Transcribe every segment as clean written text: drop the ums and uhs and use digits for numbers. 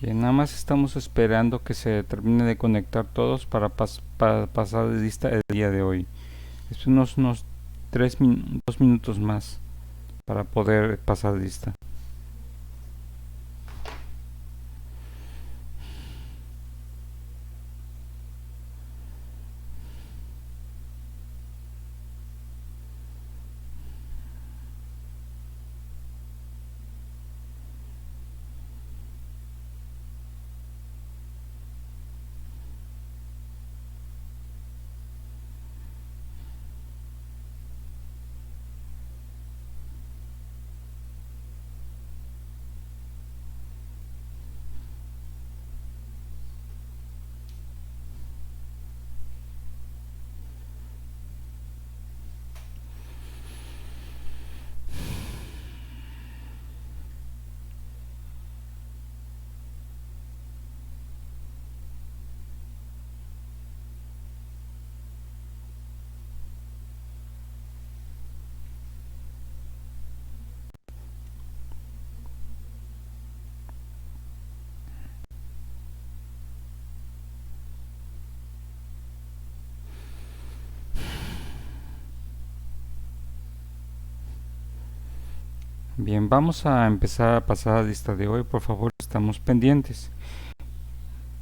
Bien, nada más estamos esperando que se termine de conectar todos para pasar de lista el día de hoy. Es unos 2 minutos más para poder pasar de lista. Bien, vamos a empezar a pasar la lista de hoy. Por favor, estamos pendientes.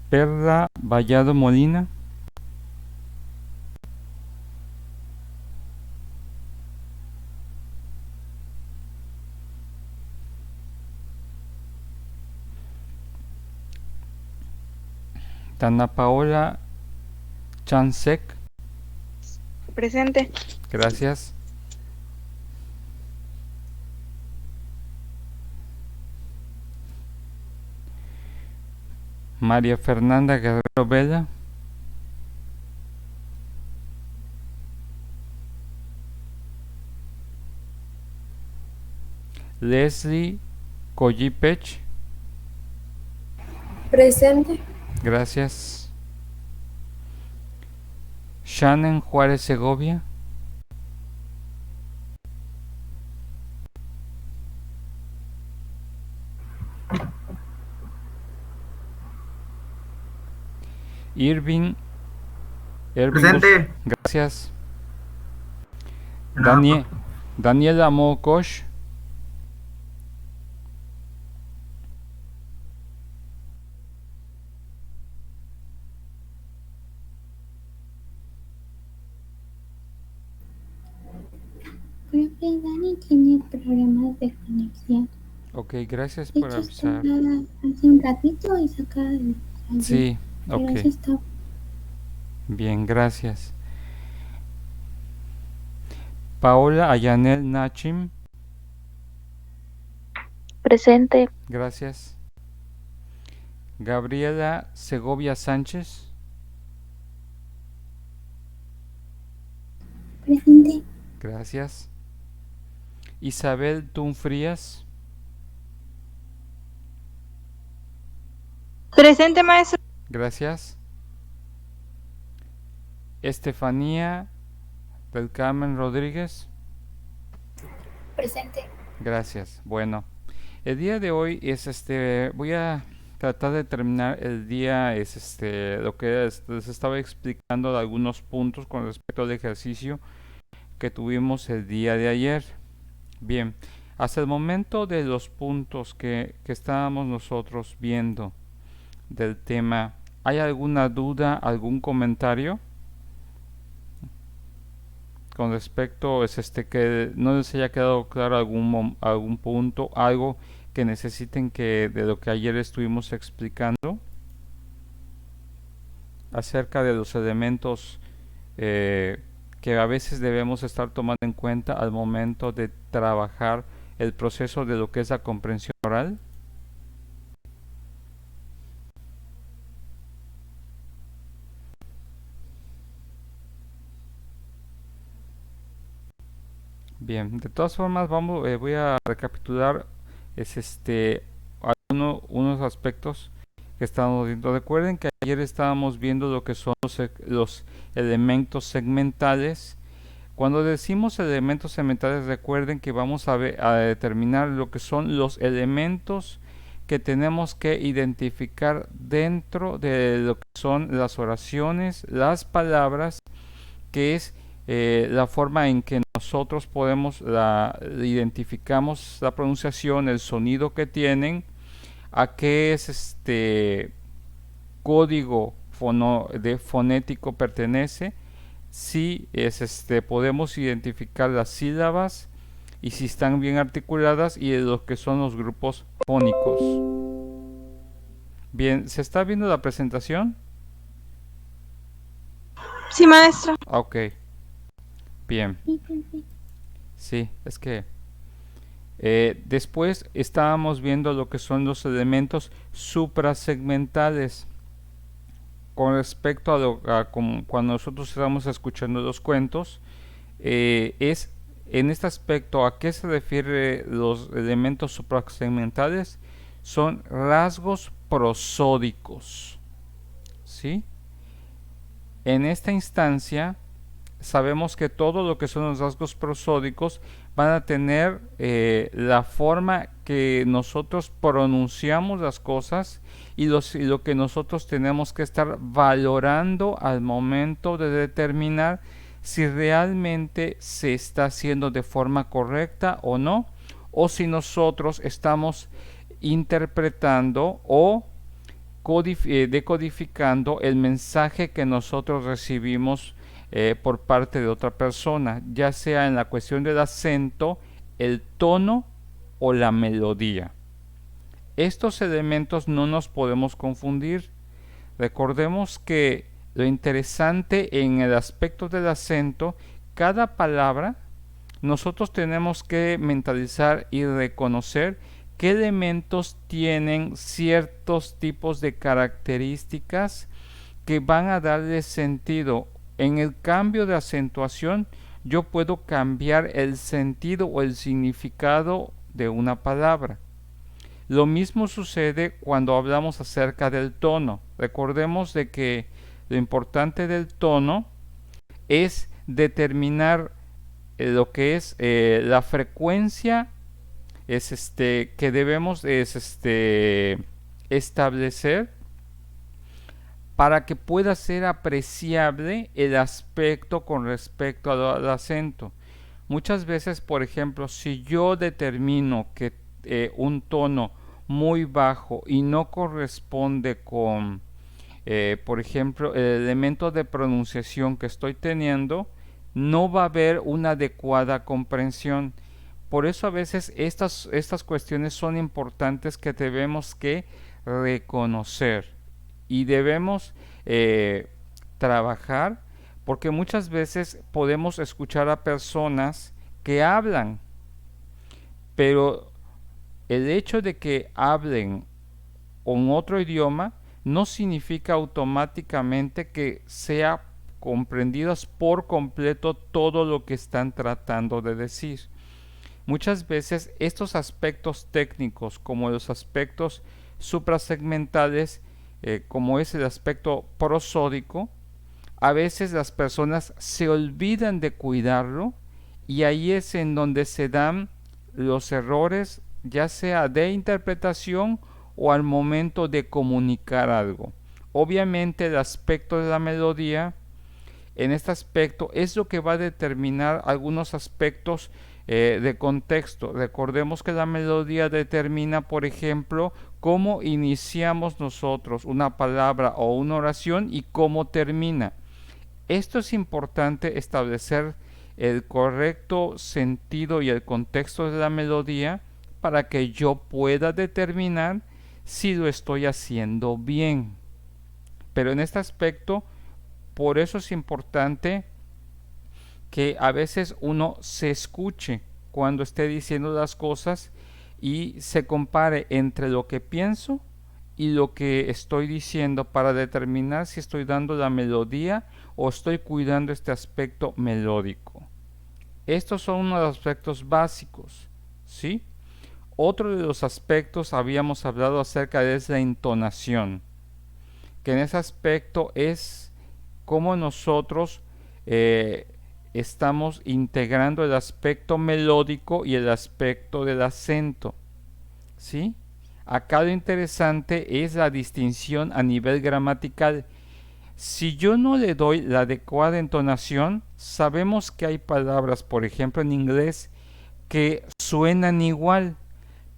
Perla Vallado Molina. Dana Paola Chansek. Presente. Gracias. María Fernanda Guerrero Vela. Leslie Collipech. Presente. Gracias. Shannon Juárez Segovia. Irving Presente. Gracias. No, Daniela Mokosh. Creo que Dani tiene problemas de conexión. Ok, gracias De por hecho, avisar. estaba hace un ratito y se acaba de salir. Sí, Pero ok. sí está. Bien, gracias. Paola Ayanel Nachim. Presente. Gracias. Gabriela Segovia Sánchez. Presente. Gracias. Isabel Tunfrías. Presente, maestro. Gracias. Estefanía del Carmen Rodríguez. Presente. Gracias. Bueno, el día de hoy es voy a tratar de terminar el día, lo que les estaba explicando de algunos puntos con respecto al ejercicio que tuvimos el día de ayer. Bien, hasta el momento de los puntos que estábamos nosotros viendo del tema, ¿hay alguna duda, algún comentario con respecto que no les haya quedado claro algún punto, algo que necesiten que de lo que ayer estuvimos explicando acerca de los elementos que a veces debemos estar tomando en cuenta al momento de trabajar el proceso de lo que es la comprensión oral? Bien, de todas formas voy a recapitular es unos aspectos que estamos viendo. Recuerden que ayer estábamos viendo lo que son los elementos segmentales. Cuando decimos elementos segmentales, recuerden que vamos a determinar lo que son los elementos que tenemos que identificar dentro de lo que son las oraciones, las palabras, que es la forma en que nosotros podemos identificamos la pronunciación, el sonido que tienen, a qué es código fonético pertenece, si es podemos identificar las sílabas y si están bien articuladas y de lo que son los grupos fónicos. Bien, ¿se está viendo la presentación? Sí, maestro. Ok, bien. Sí, profe. Sí, es que después estábamos viendo lo que son los elementos suprasegmentales con respecto cuando nosotros estamos escuchando los cuentos. Es en este aspecto, ¿a qué se refiere los elementos suprasegmentales? Son rasgos prosódicos, ¿sí? En esta instancia sabemos que todo lo que son los rasgos prosódicos van a tener la forma que nosotros pronunciamos las cosas y lo que nosotros tenemos que estar valorando al momento de determinar si realmente se está haciendo de forma correcta o no, o si nosotros estamos interpretando o decodificando el mensaje que nosotros recibimos por parte de otra persona, ya sea en la cuestión del acento, el tono o la melodía. Estos elementos no nos podemos confundir. Recordemos que lo interesante en el aspecto del acento, cada palabra, nosotros tenemos que mentalizar y reconocer qué elementos tienen ciertos tipos de características que van a darle sentido. En el cambio de acentuación, yo puedo cambiar el sentido o el significado de una palabra. Lo mismo sucede cuando hablamos acerca del tono. Recordemos de que lo importante del tono es determinar lo que es la frecuencia que debemos establecer para que pueda ser apreciable el aspecto con respecto al acento. Muchas veces, por ejemplo, si yo determino que un tono muy bajo y no corresponde con, por ejemplo, el elemento de pronunciación que estoy teniendo, no va a haber una adecuada comprensión. Por eso a veces estas cuestiones son importantes que debemos que reconocer y debemos trabajar, porque muchas veces podemos escuchar a personas que hablan, pero el hecho de que hablen en otro idioma no significa automáticamente que sea comprendidas por completo todo lo que están tratando de decir. Muchas veces estos aspectos técnicos, como los aspectos suprasegmentales, como es el aspecto prosódico, a veces las personas se olvidan de cuidarlo y ahí es en donde se dan los errores, ya sea de interpretación o al momento de comunicar algo. Obviamente el aspecto de la melodía en este aspecto es lo que va a determinar algunos aspectos de contexto. Recordemos que la melodía determina, por ejemplo, cómo iniciamos nosotros una palabra o una oración y cómo termina. Esto es importante establecer el correcto sentido y el contexto de la melodía para que yo pueda determinar si lo estoy haciendo bien. Pero en este aspecto, por eso es importante que a veces uno se escuche cuando esté diciendo las cosas y se compare entre lo que pienso y lo que estoy diciendo para determinar si estoy dando la melodía o estoy cuidando este aspecto melódico. Estos son uno de los aspectos básicos, ¿sí? Otro de los aspectos habíamos hablado acerca de la entonación, que en ese aspecto es cómo nosotros estamos integrando el aspecto melódico y el aspecto del acento, ¿sí? Acá lo interesante es la distinción a nivel gramatical. Si yo no le doy la adecuada entonación, sabemos que hay palabras, por ejemplo en inglés, que suenan igual,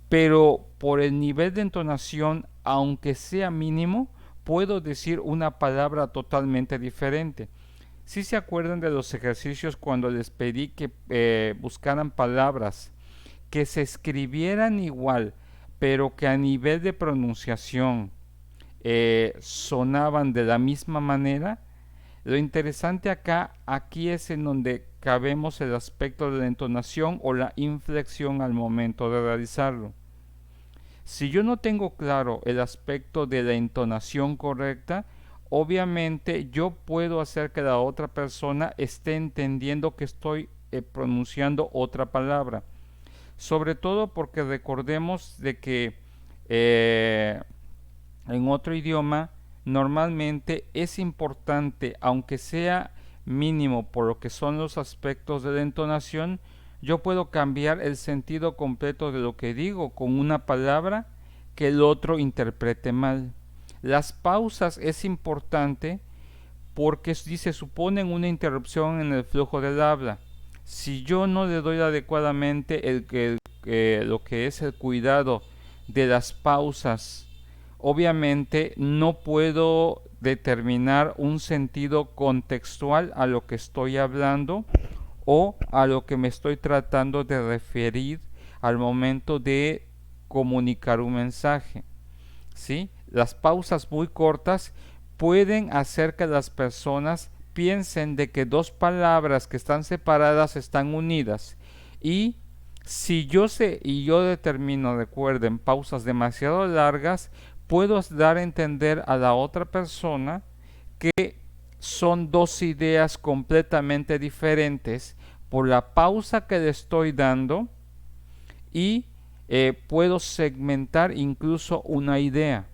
pero por el nivel de entonación, aunque sea mínimo, puedo decir una palabra totalmente diferente. Si se acuerdan de los ejercicios cuando les pedí que buscaran palabras que se escribieran igual, pero que a nivel de pronunciación sonaban de la misma manera. Lo interesante aquí es en donde cabemos el aspecto de la entonación o la inflexión al momento de realizarlo. Si yo no tengo claro el aspecto de la entonación correcta, obviamente yo puedo hacer que la otra persona esté entendiendo que estoy pronunciando otra palabra. Sobre todo porque recordemos de que en otro idioma normalmente es importante, aunque sea mínimo por lo que son los aspectos de la entonación, yo puedo cambiar el sentido completo de lo que digo con una palabra que el otro interprete mal. Las pausas es importante porque se suponen una interrupción en el flujo del habla. Si yo no le doy adecuadamente lo que es el cuidado de las pausas, obviamente no puedo determinar un sentido contextual a lo que estoy hablando o a lo que me estoy tratando de referir al momento de comunicar un mensaje. ¿Sí? Las pausas muy cortas pueden hacer que las personas piensen de que dos palabras que están separadas están unidas, y si yo sé y yo determino, recuerden, pausas demasiado largas, puedo dar a entender a la otra persona que son dos ideas completamente diferentes por la pausa que le estoy dando, y puedo segmentar incluso una idea.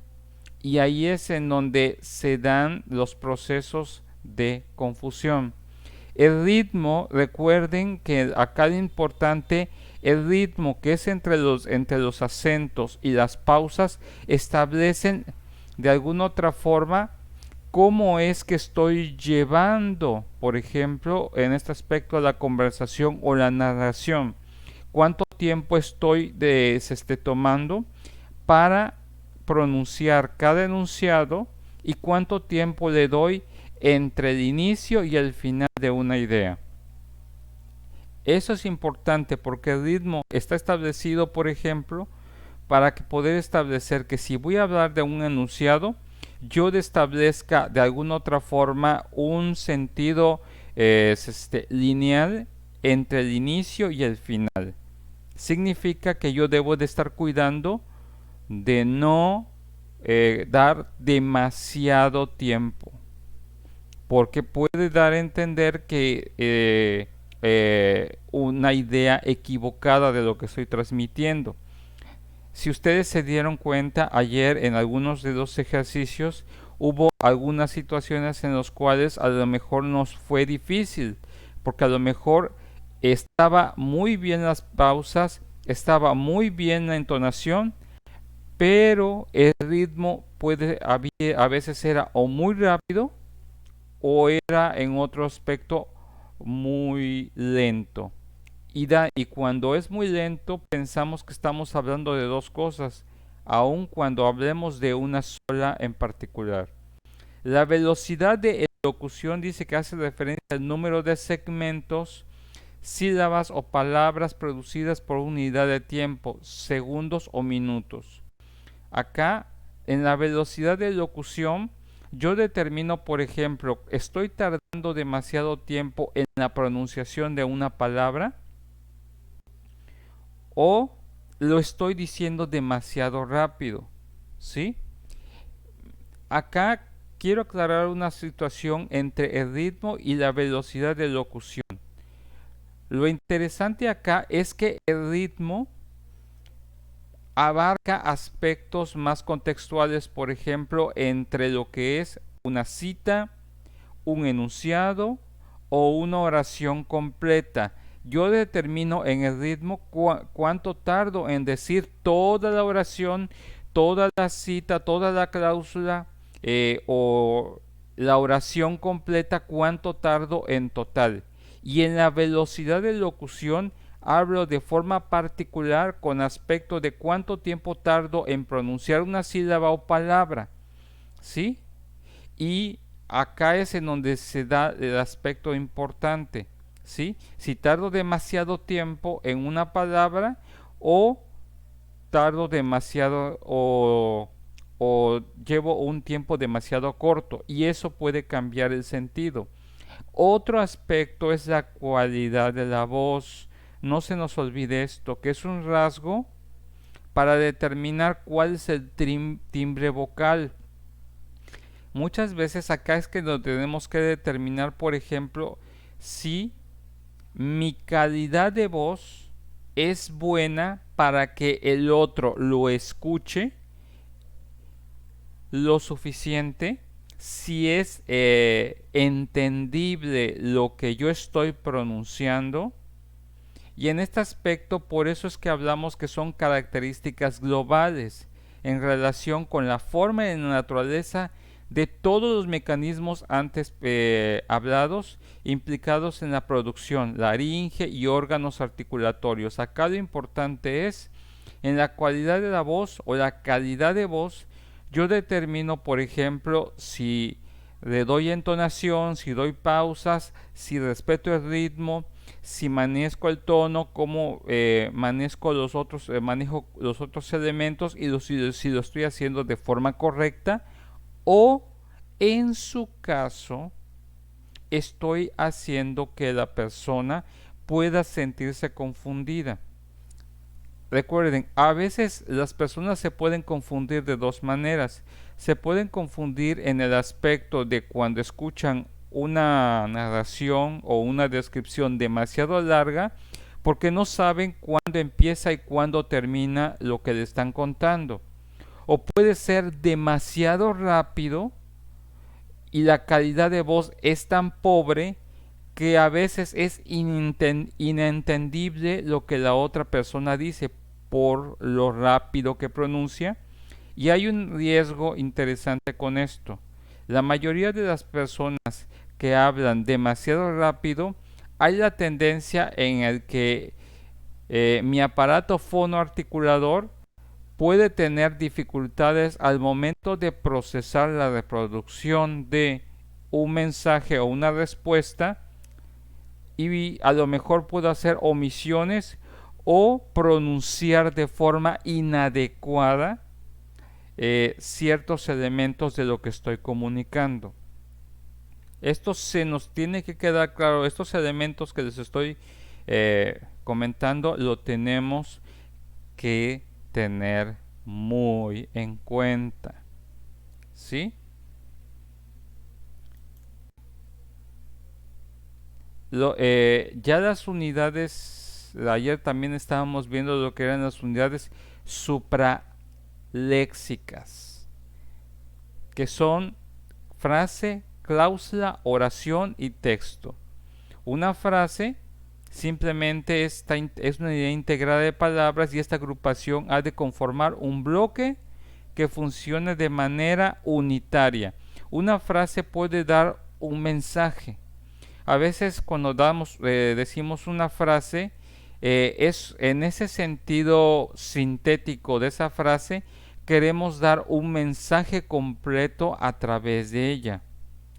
Y ahí es en donde se dan los procesos de confusión. El ritmo, recuerden que acá lo importante, el ritmo que es entre los acentos y las pausas establecen de alguna otra forma cómo es que estoy llevando, por ejemplo, en este aspecto la conversación o la narración. Cuánto tiempo estoy tomando para pronunciar cada enunciado y cuánto tiempo le doy entre el inicio y el final de una idea. Eso es importante porque el ritmo está establecido, por ejemplo, para poder establecer que si voy a hablar de un enunciado, yo establezca de alguna otra forma un sentido lineal entre el inicio y el final. Significa que yo debo de estar cuidando de no dar demasiado tiempo, porque puede dar a entender que una idea equivocada de lo que estoy transmitiendo. Si ustedes se dieron cuenta, ayer en algunos de los ejercicios hubo algunas situaciones en las cuales a lo mejor nos fue difícil, porque a lo mejor estaba muy bien las pausas, estaba muy bien la entonación, pero el ritmo a veces era o muy rápido o era en otro aspecto muy lento. Y cuando es muy lento pensamos que estamos hablando de dos cosas, aun cuando hablemos de una sola en particular. La velocidad de elocución dice que hace referencia al número de segmentos, sílabas o palabras producidas por unidad de tiempo, segundos o minutos. Acá, en la velocidad de locución, yo determino, por ejemplo, estoy tardando demasiado tiempo en la pronunciación de una palabra o lo estoy diciendo demasiado rápido, ¿sí? Acá quiero aclarar una situación entre el ritmo y la velocidad de locución. Lo interesante acá es que el ritmo abarca aspectos más contextuales, por ejemplo, entre lo que es una cita, un enunciado o una oración completa. Yo determino en el ritmo cuánto tardo en decir toda la oración, toda la cita, toda la cláusula o la oración completa, cuánto tardo en total. Y en la velocidad de locución hablo de forma particular con aspecto de cuánto tiempo tardo en pronunciar una sílaba o palabra, ¿sí? Y acá es en donde se da el aspecto importante, ¿sí? Si tardo demasiado tiempo en una palabra o tardo demasiado o llevo un tiempo demasiado corto, y eso puede cambiar el sentido. Otro aspecto es la cualidad de la voz. No se nos olvide esto, que es un rasgo para determinar cuál es el timbre vocal. Muchas veces acá es que lo tenemos que determinar, por ejemplo, si mi calidad de voz es buena para que el otro lo escuche lo suficiente, si es entendible lo que yo estoy pronunciando. Y en este aspecto, por eso es que hablamos que son características globales en relación con la forma y la naturaleza de todos los mecanismos antes hablados implicados en la producción, laringe y órganos articulatorios. Acá lo importante es en la cualidad de la voz o la calidad de voz. Yo determino, por ejemplo, si le doy entonación, si doy pausas, si respeto el ritmo, si manejo el tono, cómo manejo los otros elementos y si lo estoy haciendo de forma correcta, o en su caso estoy haciendo que la persona pueda sentirse confundida. Recuerden, a veces las personas se pueden confundir de dos maneras. Se pueden confundir en el aspecto de cuando escuchan una narración o una descripción demasiado larga, porque no saben cuándo empieza y cuándo termina lo que le están contando. O puede ser demasiado rápido y la calidad de voz es tan pobre que a veces es inentendible lo que la otra persona dice por lo rápido que pronuncia. Y hay un riesgo interesante con esto. La mayoría de las personas que hablan demasiado rápido, hay la tendencia en el que mi aparato fonoarticulador puede tener dificultades al momento de procesar la reproducción de un mensaje o una respuesta, y a lo mejor puedo hacer omisiones o pronunciar de forma inadecuada ciertos elementos de lo que estoy comunicando. Esto se nos tiene que quedar claro. Estos elementos que les estoy comentando lo tenemos que tener muy en cuenta, ¿sí? Ya las unidades, ayer también estábamos viendo lo que eran las unidades supraléxicas, que son frase, cláusula, oración y texto. Una frase simplemente es una idea integrada de palabras, y esta agrupación ha de conformar un bloque que funcione de manera unitaria. Una frase puede dar un mensaje. A veces cuando decimos una frase, es en ese sentido sintético de esa frase, queremos dar un mensaje completo a través de ella,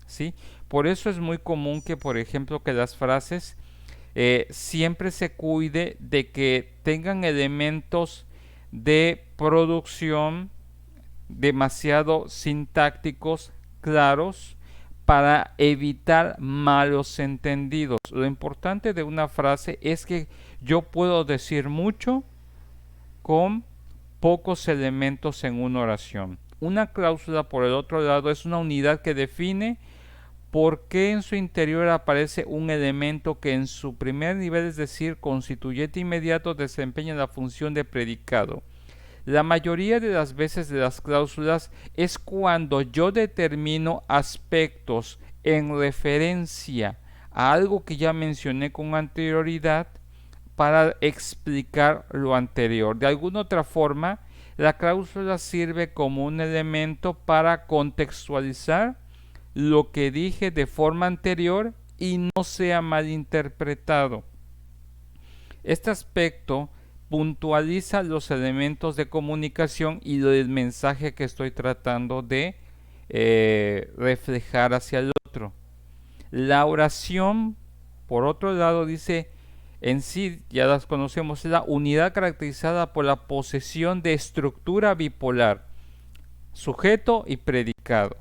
¿sí? Por eso es muy común que, por ejemplo, que las frases siempre se cuide de que tengan elementos de producción demasiado sintácticos, claros, para evitar malos entendidos. Lo importante de una frase es que yo puedo decir mucho con pocos elementos en una oración. Una cláusula, por el otro lado, es una unidad que define por qué en su interior aparece un elemento que en su primer nivel, es decir, constituyente inmediato, desempeña la función de predicado. La mayoría de las veces de las cláusulas es cuando yo determino aspectos en referencia a algo que ya mencioné con anterioridad para explicar lo anterior. De alguna otra forma, la cláusula sirve como un elemento para contextualizar lo que dije de forma anterior y no sea malinterpretado. Este aspecto puntualiza los elementos de comunicación y el mensaje que estoy tratando de reflejar hacia el otro. La oración, por otro lado, dice en sí, ya las conocemos, es la unidad caracterizada por la posesión de estructura bipolar, sujeto y predicado,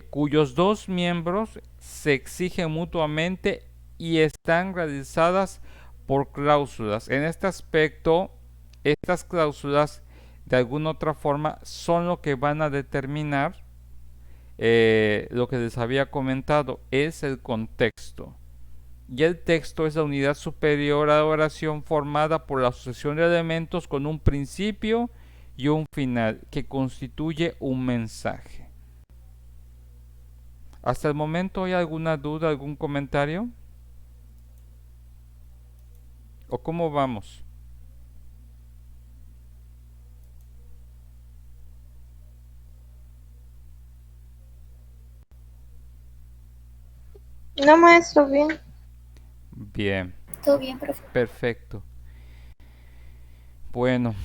cuyos dos miembros se exigen mutuamente y están realizadas por cláusulas. En este aspecto, estas cláusulas de alguna otra forma son lo que van a determinar lo que les había comentado, es el contexto. Y el texto es la unidad superior a la oración formada por la asociación de elementos con un principio y un final que constituye un mensaje. ¿Hasta el momento hay alguna duda, algún comentario? ¿O cómo vamos? No, maestro, bien. Bien, Todo bien, profe. perfecto. Bueno,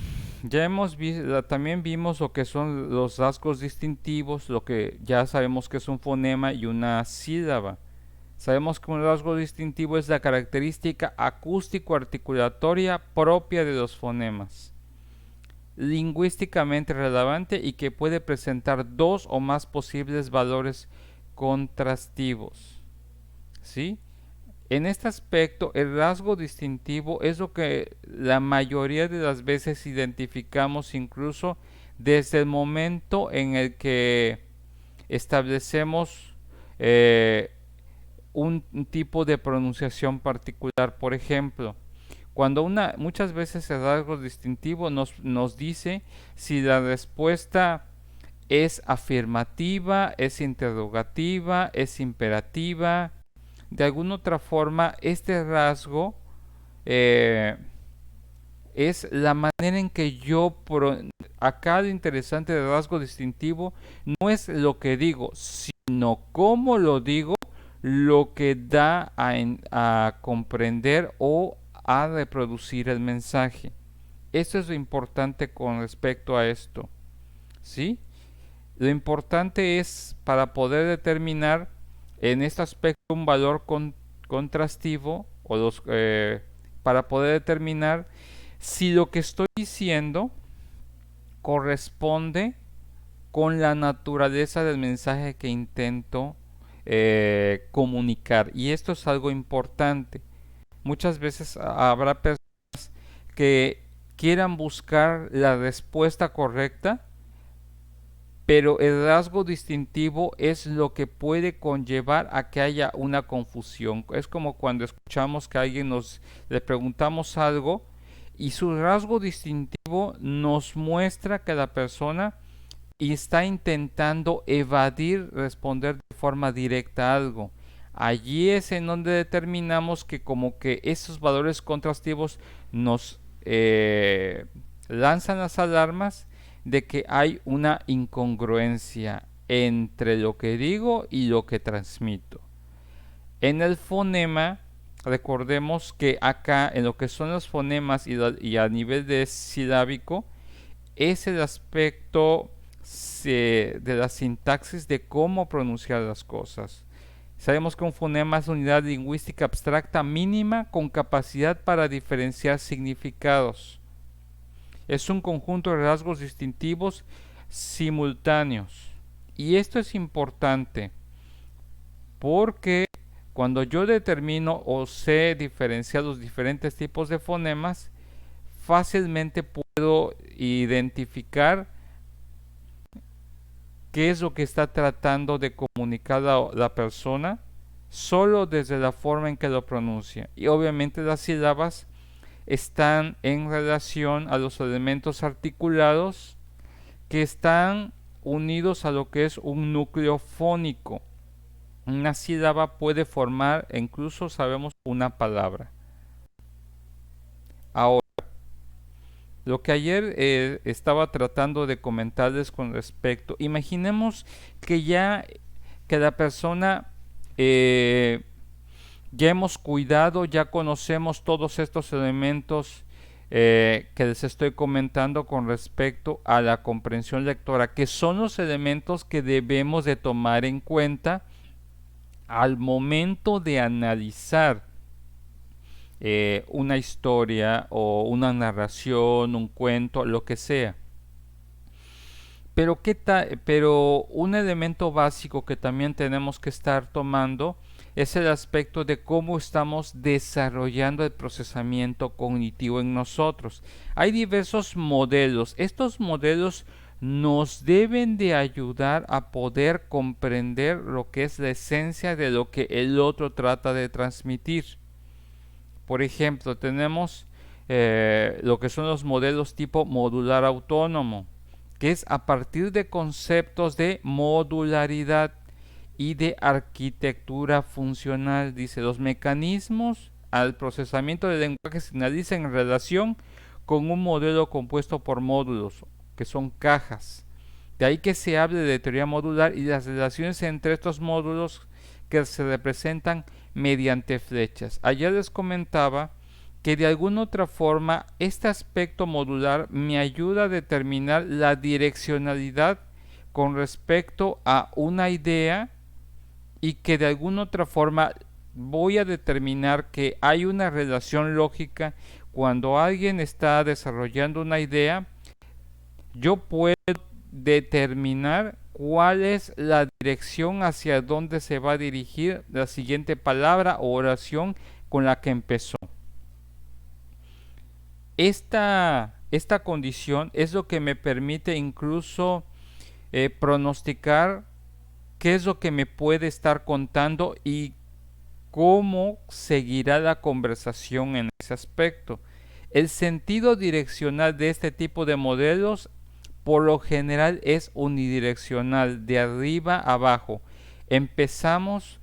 ya hemos visto, también vimos lo que son los rasgos distintivos, lo que ya sabemos que es un fonema y una sílaba. Sabemos que un rasgo distintivo es la característica acústico-articulatoria propia de los fonemas, lingüísticamente relevante y que puede presentar dos o más posibles valores contrastivos. ¿Sí? En este aspecto, el rasgo distintivo es lo que la mayoría de las veces identificamos incluso desde el momento en el que establecemos un tipo de pronunciación particular. Por ejemplo, cuando muchas veces el rasgo distintivo nos dice si la respuesta es afirmativa, es interrogativa, es imperativa. De alguna otra forma, este rasgo es la manera en que acá lo interesante del rasgo distintivo no es lo que digo, sino cómo lo digo, lo que da a comprender o a reproducir el mensaje. Esto es lo importante con respecto a esto, ¿sí? Lo importante es para poder determinar en este aspecto un valor contrastivo o para poder determinar si lo que estoy diciendo corresponde con la naturaleza del mensaje que intento comunicar. Y esto es algo importante. Muchas veces habrá personas que quieran buscar la respuesta correcta, pero el rasgo distintivo es lo que puede conllevar a que haya una confusión. Es como cuando escuchamos que le preguntamos algo y su rasgo distintivo nos muestra que la persona está intentando evadir responder de forma directa a algo. Allí es en donde determinamos que como que esos valores contrastivos nos lanzan las alarmas de que hay una incongruencia entre lo que digo y lo que transmito. En el fonema, recordemos que acá en lo que son los fonemas y a nivel de silábico, es el aspecto de la sintaxis de cómo pronunciar las cosas. Sabemos que un fonema es una unidad lingüística abstracta mínima con capacidad para diferenciar significados. Es un conjunto de rasgos distintivos simultáneos. Y esto es importante porque cuando yo determino o sé diferenciar los diferentes tipos de fonemas, fácilmente puedo identificar qué es lo que está tratando de comunicar la persona solo desde la forma en que lo pronuncia. Y obviamente las sílabas están en relación a los elementos articulados que están unidos a lo que es un núcleo fónico. una sílaba puede formar, incluso sabemos, una palabra. Ahora, lo que ayer estaba tratando de comentarles con respecto, imaginemos que que la persona ya hemos cuidado, ya conocemos todos estos elementos que les estoy comentando con respecto a la comprensión lectora, que son los elementos que debemos de tomar en cuenta al momento de analizar una historia o una narración, un cuento, lo que sea. Pero un elemento básico que también tenemos que estar tomando es el aspecto de cómo estamos desarrollando el procesamiento cognitivo en nosotros. Hay diversos modelos. Estos modelos nos deben de ayudar a poder comprender lo que es la esencia de lo que el otro trata de transmitir. Por ejemplo, tenemos lo que son los modelos tipo modular autónomo, que es a partir de conceptos de modularidad y de arquitectura funcional. Dice, los mecanismos al procesamiento del lenguaje se analizan en relación con un modelo compuesto por módulos, que son cajas. De ahí que se hable de teoría modular y las relaciones entre estos módulos que se representan mediante flechas. Ayer les comentaba que de alguna otra forma este aspecto modular me ayuda a determinar la direccionalidad con respecto a una idea y que de alguna otra forma voy a determinar que hay una relación lógica cuando alguien está desarrollando una idea. Yo puedo determinar cuál es la dirección hacia dónde se va a dirigir la siguiente palabra o oración con la que empezó. Esta condición es lo que me permite incluso pronosticar qué es lo que me puede estar contando y cómo seguirá la conversación en ese aspecto. El sentido direccional de este tipo de modelos por lo general es unidireccional, de arriba a abajo. Empezamos,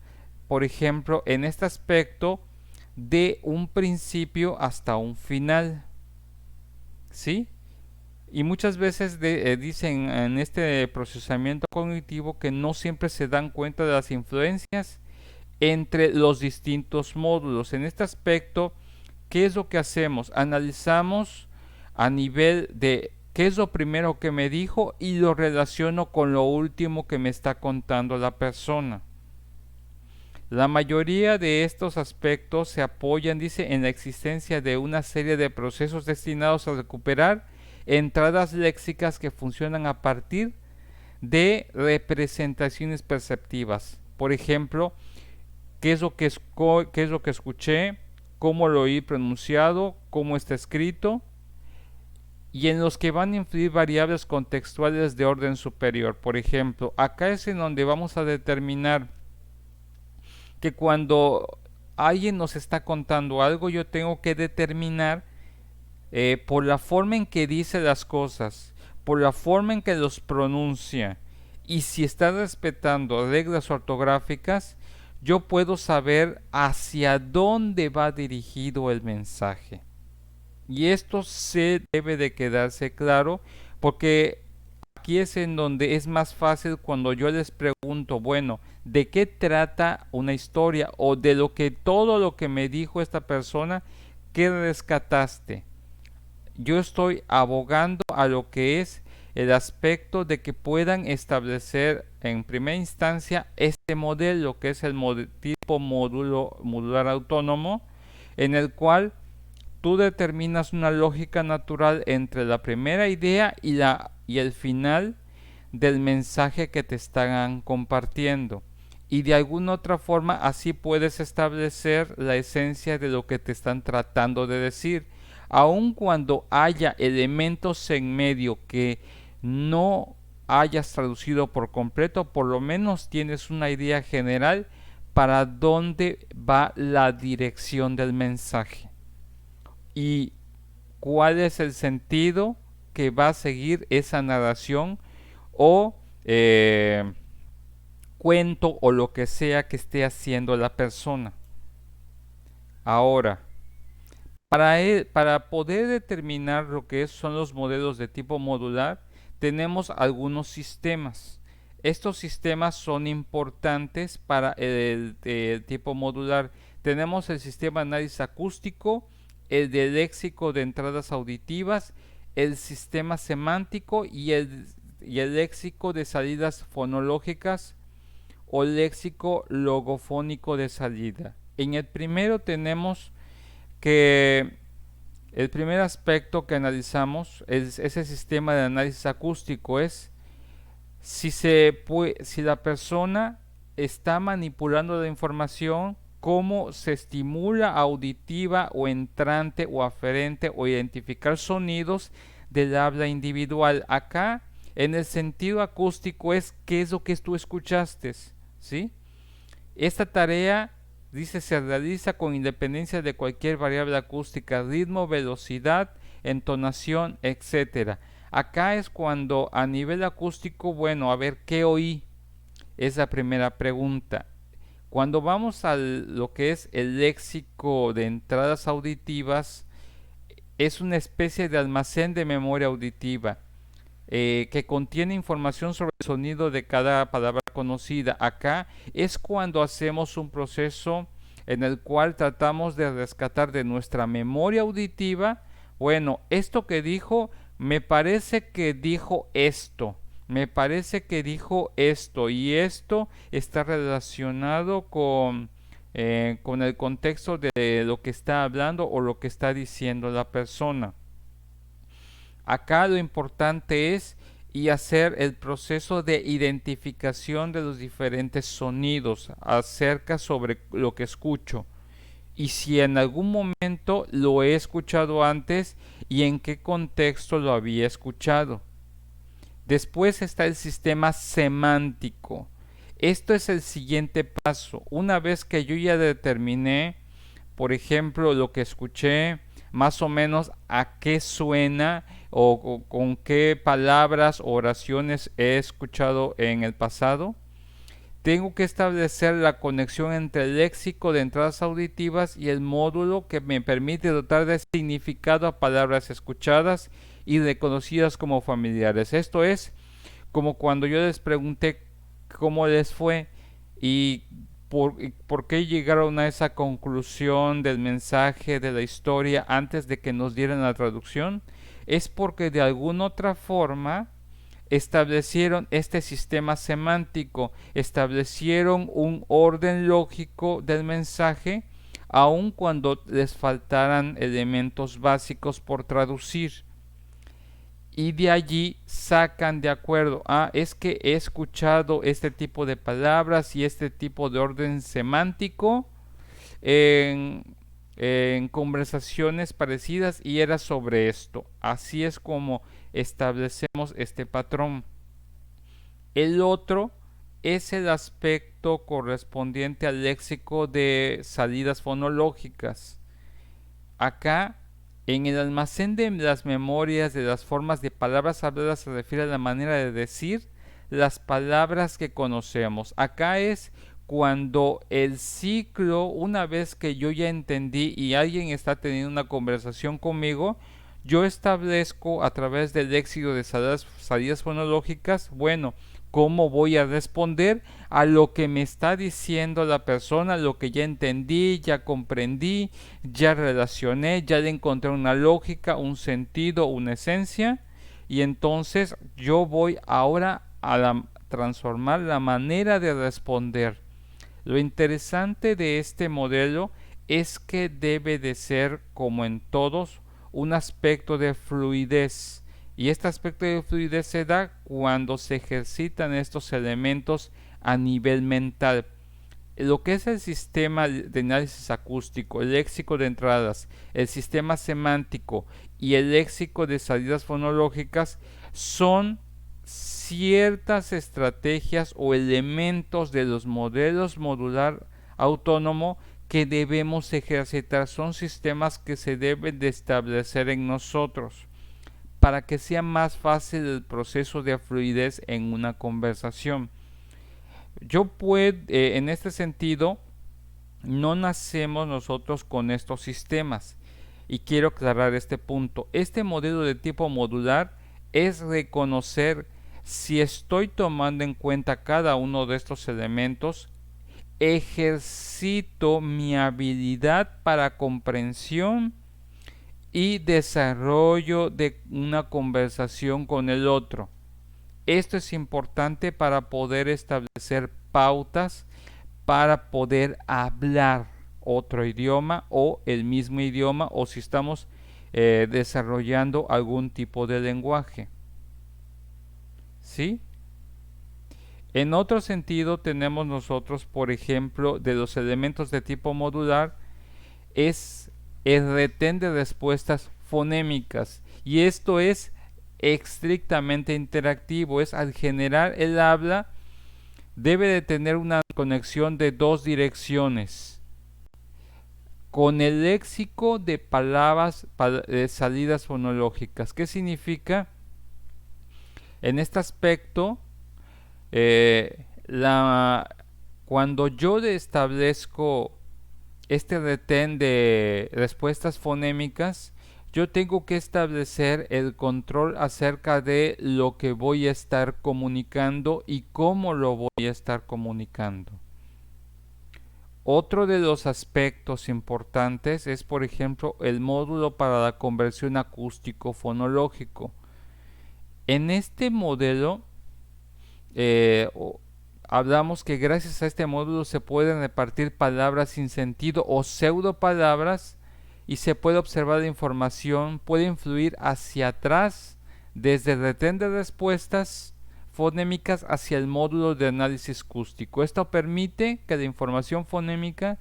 por ejemplo, en este aspecto de un principio hasta un final. ¿Sí? Y muchas veces dicen en este procesamiento cognitivo que no siempre se dan cuenta de las influencias entre los distintos módulos. En este aspecto, ¿qué es lo que hacemos? Analizamos a nivel de qué es lo primero que me dijo y lo relaciono con lo último que me está contando la persona. La mayoría de estos aspectos se apoyan, dice, en la existencia de una serie de procesos destinados a recuperar entradas léxicas que funcionan a partir de representaciones perceptivas. Por ejemplo, qué es lo que escuché, cómo lo oí pronunciado, cómo está escrito, y en los que van a influir variables contextuales de orden superior. Por ejemplo, acá es en donde vamos a determinar que cuando alguien nos está contando algo, yo tengo que determinar por la forma en que dice las cosas, por la forma en que los pronuncia, y si está respetando reglas ortográficas, yo puedo saber hacia dónde va dirigido el mensaje. Y esto se debe de quedarse claro, porque aquí es en donde es más fácil cuando yo les pregunto, bueno, ¿de qué trata una historia? O de todo lo que me dijo esta persona, ¿qué rescataste? Yo estoy abogando a lo que es el aspecto de que puedan establecer en primera instancia este modelo, que es el tipo modular autónomo, en el cual tú determinas una lógica natural entre la primera idea y el final del mensaje que te están compartiendo. Y de alguna otra forma así puedes establecer la esencia de lo que te están tratando de decir. Aun cuando haya elementos en medio que no hayas traducido por completo, por lo menos tienes una idea general para dónde va la dirección del mensaje y cuál es el sentido que va a seguir esa narración o cuento o lo que sea que esté haciendo la persona. Ahora, para poder determinar lo que son los modelos de tipo modular, tenemos algunos sistemas. Estos sistemas son importantes para el tipo modular. Tenemos el sistema de análisis acústico, el de léxico de entradas auditivas, el sistema semántico y el léxico de salidas fonológicas o léxico logofónico de salida. En el primero tenemos que el primer aspecto que analizamos es ese sistema de análisis acústico, es si la persona está manipulando la información, cómo se estimula auditiva o entrante o aferente o identificar sonidos del habla individual. Acá, en el sentido acústico, es qué es lo que tú escuchaste, ¿sí? Esta tarea, dice, se realiza con independencia de cualquier variable acústica, ritmo, velocidad, entonación, etcétera. Acá es cuando a nivel acústico, bueno, a ver, ¿qué oí? Es la primera pregunta. Cuando vamos a lo que es el léxico de entradas auditivas, es una especie de almacén de memoria auditiva que contiene información sobre el sonido de cada palabra conocida. Acá es cuando hacemos un proceso en el cual tratamos de rescatar de nuestra memoria auditiva, bueno, esto que dijo, me parece que dijo esto. Me parece que dijo esto y esto está relacionado con el contexto de lo que está hablando o lo que está diciendo la persona. Acá lo importante es y hacer el proceso de identificación de los diferentes sonidos acerca sobre lo que escucho y si en algún momento lo he escuchado antes y en qué contexto lo había escuchado. Después está el sistema semántico. Esto es el siguiente paso. Una vez que yo ya determiné, por ejemplo, lo que escuché, más o menos a qué suena o con qué palabras o oraciones he escuchado en el pasado, tengo que establecer la conexión entre el léxico de entradas auditivas y el módulo que me permite dotar de significado a palabras escuchadas y reconocidas como familiares. Esto es como cuando yo les pregunté cómo les fue y por qué llegaron a esa conclusión del mensaje de la historia antes de que nos dieran la traducción. Es porque de alguna otra forma establecieron este sistema semántico, establecieron un orden lógico del mensaje, aun cuando les faltaran elementos básicos por traducir. Y de allí sacan de acuerdo, es que he escuchado este tipo de palabras y este tipo de orden semántico en conversaciones parecidas y era sobre esto. Así es como establecemos este patrón. El otro es el aspecto correspondiente al léxico de salidas fonológicas. Acá, en el almacén de las memorias de las formas de palabras habladas, se refiere a la manera de decir las palabras que conocemos. Acá es cuando el ciclo, una vez que yo ya entendí y alguien está teniendo una conversación conmigo, yo establezco a través del léxico de salidas fonológicas, bueno, cómo voy a responder a lo que me está diciendo la persona, lo que ya entendí, ya comprendí, ya relacioné, ya le encontré una lógica, un sentido, una esencia, y entonces yo voy ahora a transformar la manera de responder. Lo interesante de este modelo es que debe de ser, como en todos, un aspecto de fluidez. Y este aspecto de fluidez se da cuando se ejercitan estos elementos a nivel mental. Lo que es el sistema de análisis acústico, el léxico de entradas, el sistema semántico y el léxico de salidas fonológicas son ciertas estrategias o elementos de los modelos modular autónomo que debemos ejercitar. Son sistemas que se deben de establecer en nosotros para que sea más fácil el proceso de fluidez en una conversación. Yo puedo, en este sentido, no nacemos nosotros con estos sistemas. Y quiero aclarar este punto. Este modelo de tipo modular es reconocer si estoy tomando en cuenta cada uno de estos elementos, ejercito mi habilidad para comprensión y desarrollo de una conversación con el otro. Esto es importante para poder establecer pautas para poder hablar otro idioma o el mismo idioma, o si estamos desarrollando algún tipo de lenguaje. ¿Sí? En otro sentido tenemos nosotros, por ejemplo, de los elementos de tipo modular, es el retén de respuestas fonémicas. Y esto es estrictamente interactivo, es al generar el habla debe de tener una conexión de dos direcciones con el léxico de palabras de salidas fonológicas. ¿Qué significa? En este aspecto, cuando yo establezco este retén de respuestas fonémicas, yo tengo que establecer el control acerca de lo que voy a estar comunicando y cómo lo voy a estar comunicando. Otro de los aspectos importantes es, por ejemplo, el módulo para la conversión acústico-fonológico. En este modelo, hablamos que gracias a este módulo se pueden repartir palabras sin sentido o pseudopalabras y se puede observar la información, puede influir hacia atrás desde el retén de respuestas fonémicas hacia el módulo de análisis acústico. Esto permite que la información fonémica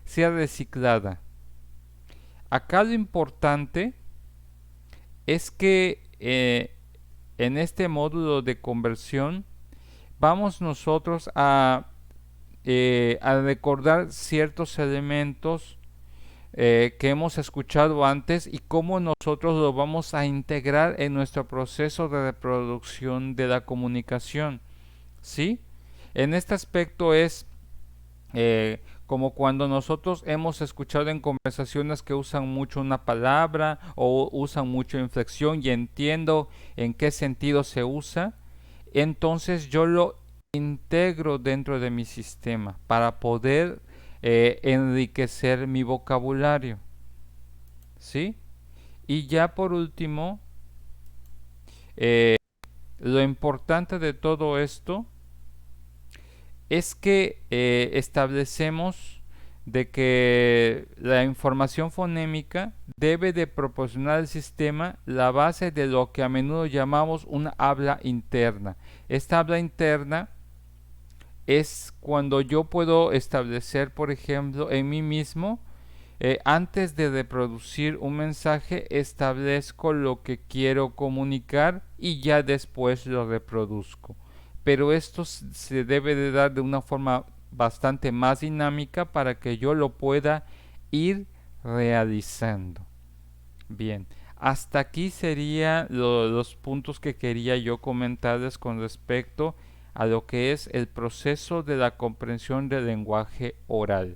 sea reciclada. Acá lo importante es que en este módulo de conversión vamos nosotros a recordar ciertos elementos que hemos escuchado antes y cómo nosotros lo vamos a integrar en nuestro proceso de reproducción de la comunicación. ¿Sí? En este aspecto es como cuando nosotros hemos escuchado en conversaciones que usan mucho una palabra o usan mucho inflexión y entiendo en qué sentido se usa, entonces yo lo integro dentro de mi sistema para poder enriquecer mi vocabulario. ¿Sí? Y ya por último, lo importante de todo esto es que establecemos de que la información fonémica debe de proporcionar al sistema la base de lo que a menudo llamamos una habla interna. Esta habla interna es cuando yo puedo establecer, por ejemplo, en mí mismo, antes de reproducir un mensaje, establezco lo que quiero comunicar y ya después lo reproduzco. Pero esto se debe de dar de una forma bastante más dinámica para que yo lo pueda ir realizando. Bien, hasta aquí serían los puntos que quería yo comentarles con respecto a lo que es el proceso de la comprensión del lenguaje oral.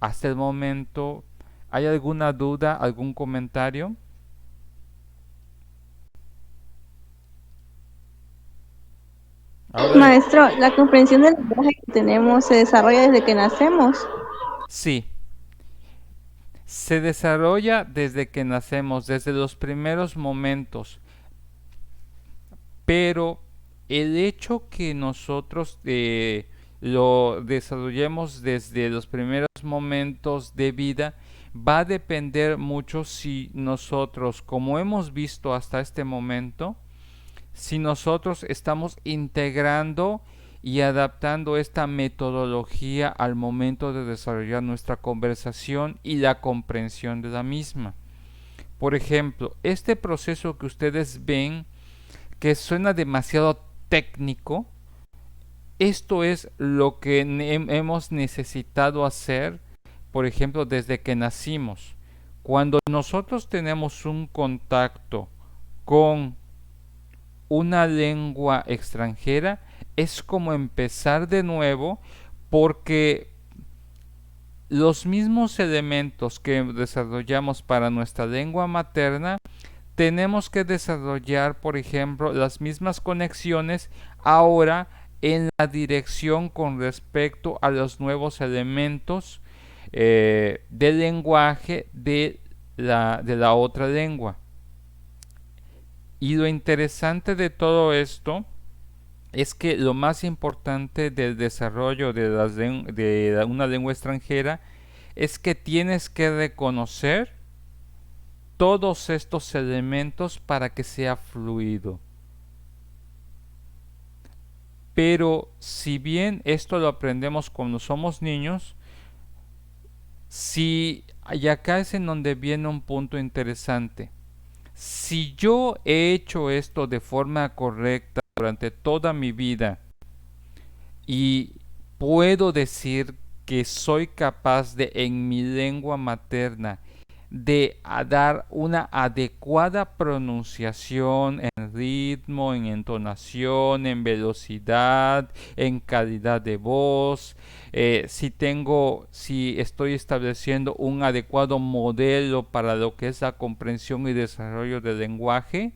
Hasta el momento, ¿hay alguna duda, algún comentario? Ahora, Maestro, la comprensión del lenguaje que tenemos se desarrolla desde que nacemos. sí, se desarrolla desde que nacemos, desde los primeros momentos, pero el hecho que nosotros lo desarrollemos desde los primeros momentos de vida va a depender mucho si nosotros, como hemos visto hasta este momento, si nosotros estamos integrando y adaptando esta metodología al momento de desarrollar nuestra conversación y la comprensión de la misma. Por ejemplo, este proceso que ustedes ven que suena demasiado técnico, esto es lo que hemos necesitado hacer, por ejemplo, desde que nacimos. Cuando nosotros tenemos un contacto con una lengua extranjera, es como empezar de nuevo porque los mismos elementos que desarrollamos para nuestra lengua materna tenemos que desarrollar, por ejemplo, las mismas conexiones ahora en la dirección con respecto a los nuevos elementos del lenguaje de la otra lengua. Y lo interesante de todo esto es que lo más importante del desarrollo de una lengua extranjera es que tienes que reconocer todos estos elementos para que sea fluido. Pero si bien esto lo aprendemos cuando somos niños, y acá es en donde viene un punto interesante. Si yo he hecho esto de forma correcta durante toda mi vida y puedo decir que soy capaz de en mi lengua materna de dar una adecuada pronunciación en ritmo, en entonación, en velocidad, en calidad de voz, si estoy estableciendo un adecuado modelo para lo que es la comprensión y desarrollo del lenguaje,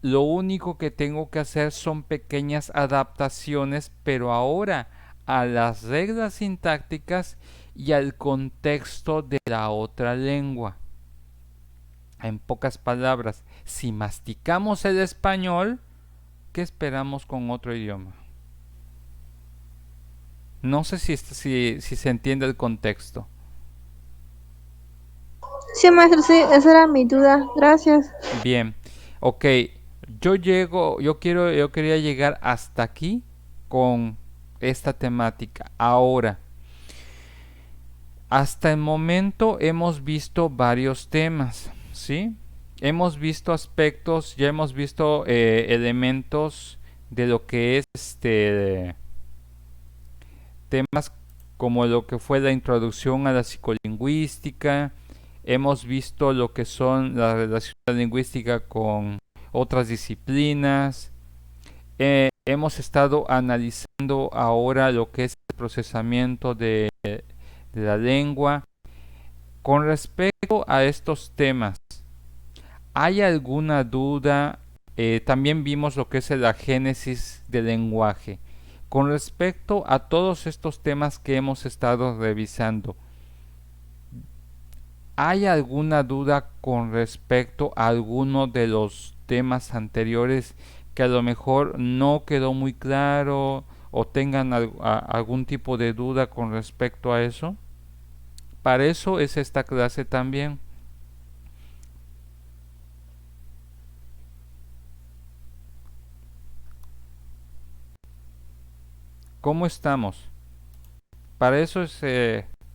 lo único que tengo que hacer son pequeñas adaptaciones, pero ahora a las reglas sintácticas y al contexto de la otra lengua. En pocas palabras, si masticamos el español, ¿qué esperamos con otro idioma? No sé si se entiende el contexto. Sí, maestro, sí, esa era mi duda. Gracias. Bien, ok. Yo quería llegar hasta aquí con esta temática. Ahora, hasta el momento hemos visto varios temas, ¿sí? Hemos visto aspectos, ya hemos visto elementos de lo que es temas como lo que fue la introducción a la psicolingüística, hemos visto lo que son la relación lingüística con otras disciplinas, hemos estado analizando ahora lo que es el procesamiento de la lengua. Con respecto a estos temas, ¿hay alguna duda? También vimos lo que es la génesis del lenguaje. Con respecto a todos estos temas que hemos estado revisando, ¿hay alguna duda con respecto a alguno de los temas anteriores que a lo mejor no quedó muy claro o tengan algún tipo de duda con respecto a eso? Para eso es esta clase también. ¿Cómo estamos? Para eso es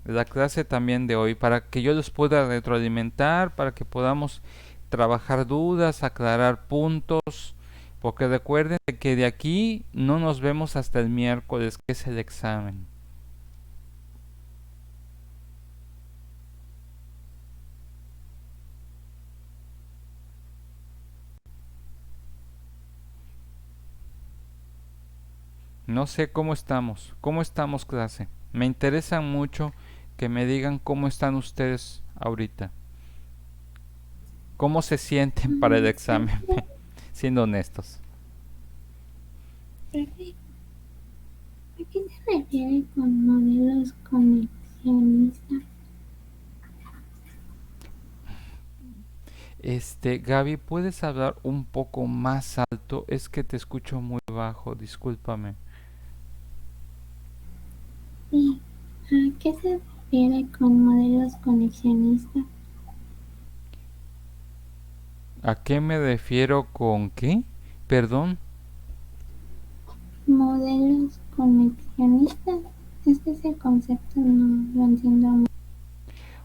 la clase también de hoy, para que yo les pueda retroalimentar, para que podamos trabajar dudas, aclarar puntos, porque recuerden que de aquí no nos vemos hasta el miércoles, que es el examen. No sé cómo estamos clase. Me interesa mucho que me digan cómo están ustedes ahorita. ¿Cómo se sienten para el examen? Siendo honestos. Profe, ¿a qué se refiere con modelos conexionistas? Gaby, ¿puedes hablar un poco más alto? Es que te escucho muy bajo, discúlpame. Sí, ¿a qué se refiere con modelos conexionistas? ¿A qué me refiero con qué? Perdón. Modelos conexionistas. Es que ese concepto no lo entiendo muy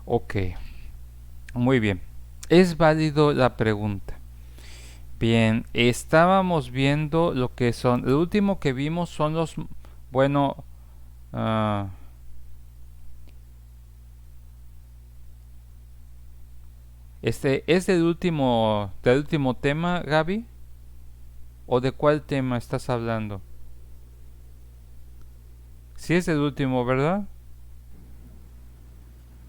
Ok, muy bien. Es válido la pregunta. Bien, estábamos viendo lo que son. El último que vimos son los. Bueno. ah, ¿Es del último tema, Gaby? ¿O de cuál tema estás hablando? Sí es el último, ¿verdad?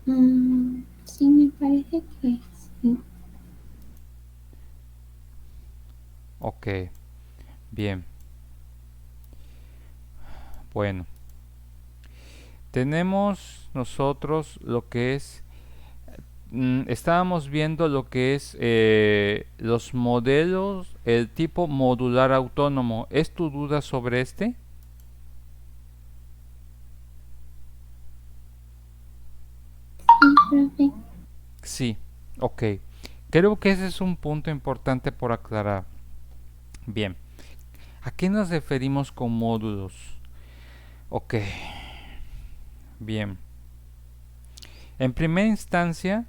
Sí, me parece que sí. Ok, bien. Bueno, tenemos nosotros lo que es, estábamos viendo lo que es los modelos, el tipo modular autónomo. ¿Es tu duda sobre este? Sí, profe. Sí, ok. Creo que ese es un punto importante por aclarar. Bien, ¿a qué nos referimos con módulos? Ok, bien. En primera instancia,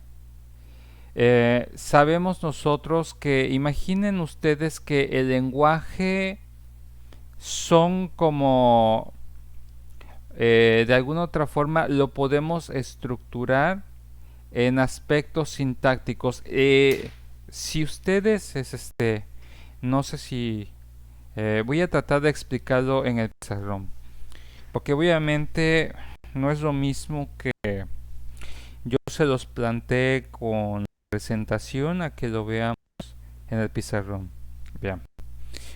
sabemos nosotros que imaginen ustedes que el lenguaje son como de alguna otra forma lo podemos estructurar en aspectos sintácticos. Si ustedes no sé si voy a tratar de explicarlo en el pizarrón, porque obviamente no es lo mismo que yo se los planteé con presentación a que lo veamos en el pizarrón. Bien.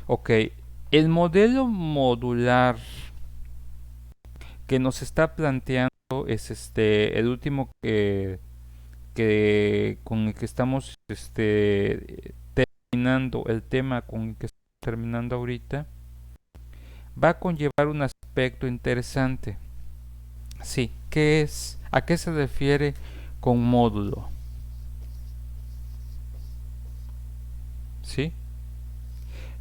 Ok, el modelo modular que nos está planteando es el último que con el que estamos terminando, el tema con el que estamos terminando ahorita, va a conllevar un aspecto interesante. Sí, ¿qué es? ¿A qué se refiere con módulo? ¿Sí?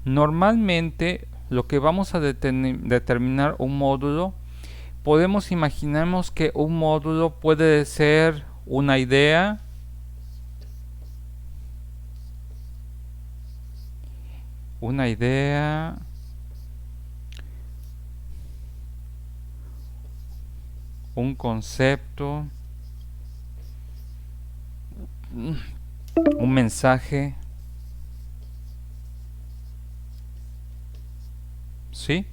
Normalmente lo que vamos a determinar un módulo, podemos imaginarnos que un módulo puede ser una idea, un concepto, un mensaje, ¿sí?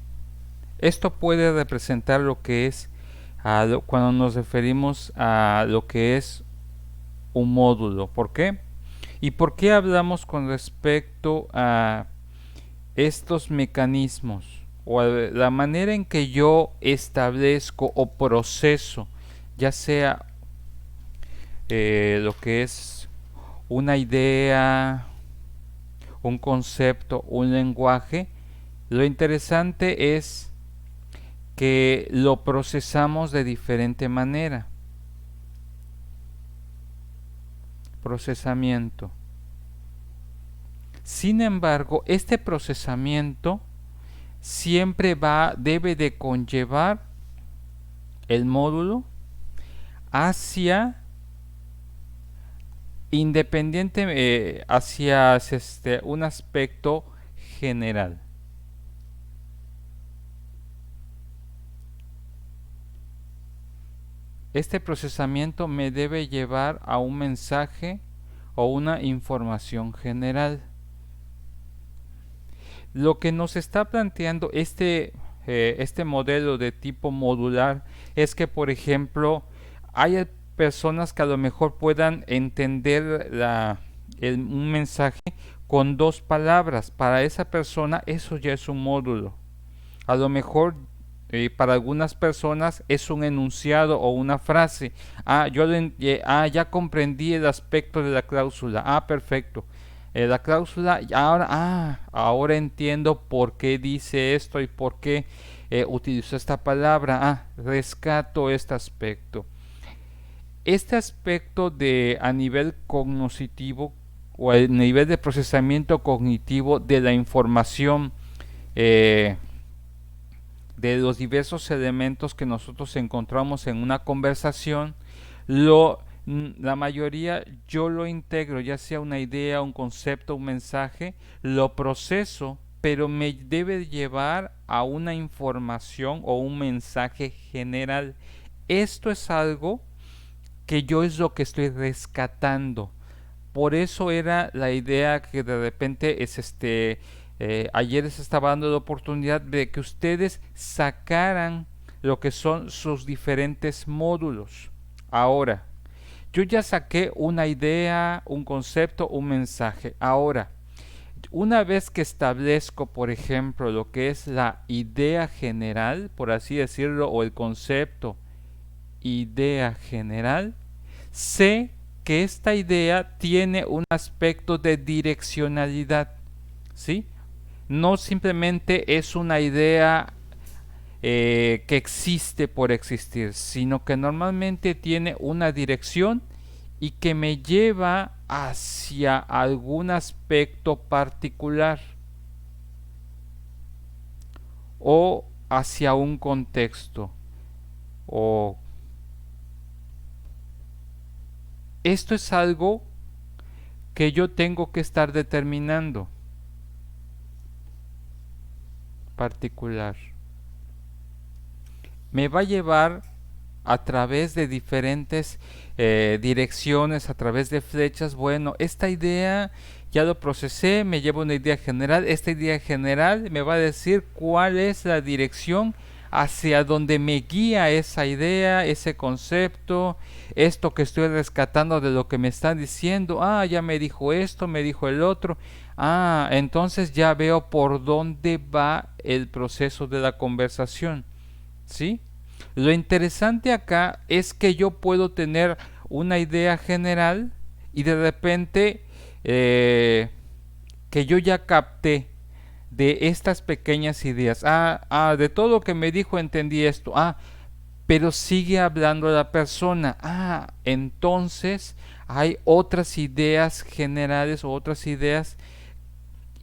Esto puede representar lo que es cuando nos referimos a lo que es un módulo. ¿Por qué? ¿Y por qué hablamos con respecto a estos mecanismos o a la manera en que yo establezco o proceso, ya sea lo que es una idea, un concepto, un lenguaje? Lo interesante es que lo procesamos de diferente manera. Procesamiento. Sin embargo, este procesamiento siempre debe de conllevar el módulo hacia hacia un aspecto general. Este procesamiento me debe llevar a un mensaje o una información general. Lo que nos está planteando este modelo de tipo modular es que, por ejemplo, hay personas que a lo mejor puedan entender un mensaje con dos palabras. Para esa persona eso ya es un módulo. A lo mejor para algunas personas es un enunciado o una frase. Ya comprendí el aspecto de la cláusula. Perfecto. La cláusula, ahora entiendo por qué dice esto y por qué utilizó esta palabra. Rescato este aspecto. Este aspecto a nivel cognitivo o a nivel de procesamiento cognitivo de la información, de los diversos elementos que nosotros encontramos en una conversación, la mayoría yo lo integro, ya sea una idea, un concepto, un mensaje, lo proceso, pero me debe llevar a una información o un mensaje general. Esto es algo que yo es lo que estoy rescatando. Por eso era la idea que de repente es ayer les estaba dando la oportunidad de que ustedes sacaran lo que son sus diferentes módulos. Ahora, yo ya saqué una idea, un concepto, un mensaje. Ahora, una vez que establezco, por ejemplo, lo que es la idea general, por así decirlo, o el concepto, idea general, sé que esta idea tiene un aspecto de direccionalidad, ¿sí? No simplemente es una idea que existe por existir, sino que normalmente tiene una dirección y que me lleva hacia algún aspecto particular o hacia un contexto. O esto es algo que yo tengo que estar determinando. Particular. Me va a llevar a través de diferentes direcciones, a través de flechas. Bueno, esta idea ya lo procesé, me lleva una idea general. Esta idea general me va a decir cuál es la dirección hacia donde me guía esa idea, ese concepto, esto que estoy rescatando de lo que me están diciendo. Ah, ya me dijo esto, me dijo el otro. Ah, entonces ya veo por dónde va el proceso de la conversación. ¿Sí? Lo interesante acá es que yo puedo tener una idea general y de repente que yo ya capté de estas pequeñas ideas. De todo lo que me dijo entendí esto. Pero sigue hablando la persona. Entonces hay otras ideas generales o otras ideas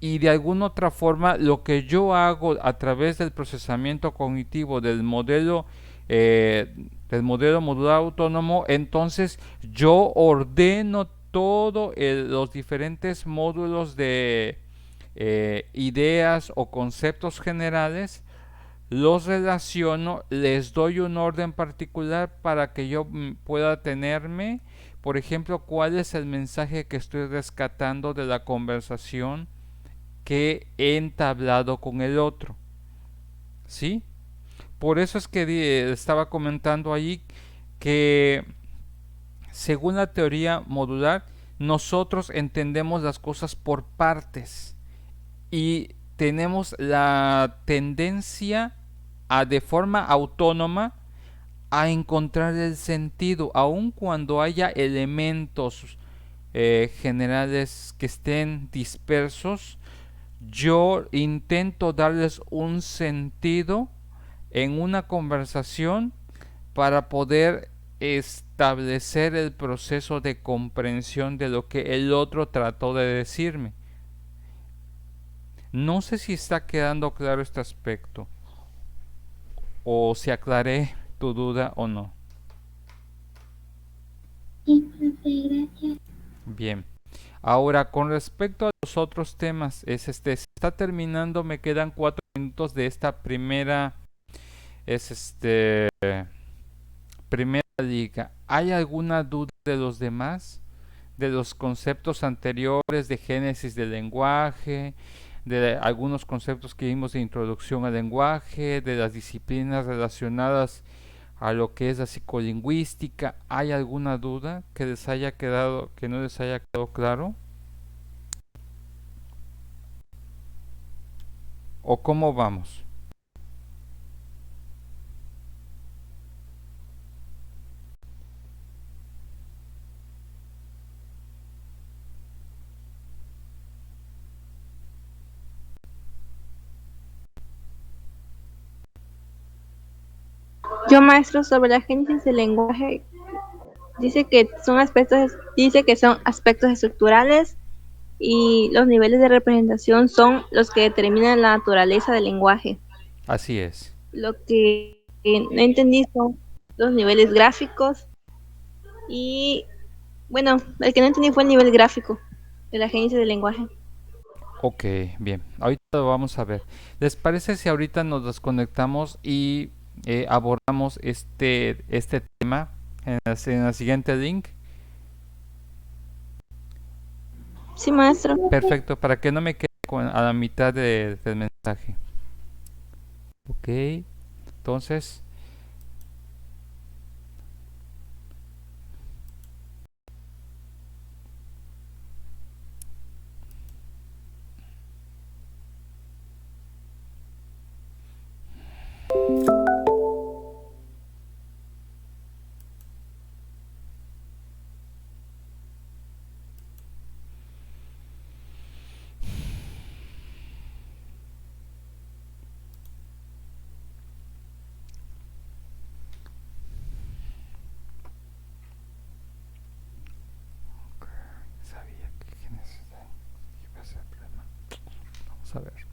y de alguna otra forma lo que yo hago a través del procesamiento cognitivo del modelo modular autónomo, entonces yo ordeno todos los diferentes módulos de ideas o conceptos generales, los relaciono, les doy un orden particular para que yo pueda tenerme, por ejemplo, cuál es el mensaje que estoy rescatando de la conversación que he entablado con el otro. ¿Sí? Por eso es que estaba comentando ahí que según la teoría modular, nosotros entendemos las cosas por partes y tenemos la tendencia a de forma autónoma a encontrar el sentido, aun cuando haya elementos generales que estén dispersos. Yo intento darles un sentido en una conversación para poder establecer el proceso de comprensión de lo que el otro trató de decirme. No sé si está quedando claro este aspecto o si aclaré tu duda o no. Sí, profe, gracias. Bien. Ahora, con respecto a los otros temas, se está terminando, me quedan 4 minutos de esta primera primera liga. ¿Hay alguna duda de los demás? De los conceptos anteriores de génesis del lenguaje, de algunos conceptos que vimos de introducción al lenguaje, de las disciplinas relacionadas a lo que es la psicolingüística. ¿Hay alguna duda que les haya quedado, que no les haya quedado claro? ¿O cómo vamos? Yo, maestro, sobre la génesis del lenguaje, dice que son aspectos estructurales y los niveles de representación son los que determinan la naturaleza del lenguaje. Así es. Lo que no entendí son los niveles gráficos y, bueno, el que no entendí fue el nivel gráfico de la génesis del lenguaje. Ok, bien. Ahorita lo vamos a ver. ¿Les parece si ahorita nos desconectamos y abordamos este tema en el siguiente link? Sí, maestro. Perfecto, para que no me quede a la mitad del mensaje. Ok, entonces sabía que iba a ser problema. Vamos a ver.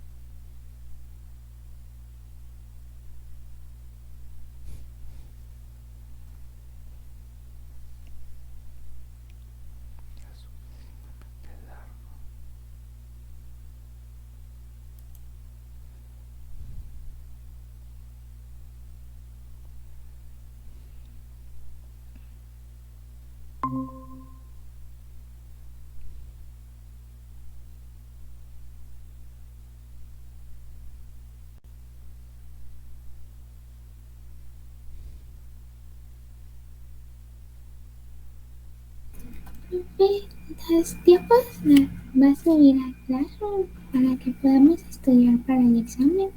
Los tiempos las va a subir a Classroom para que podamos estudiar para el examen.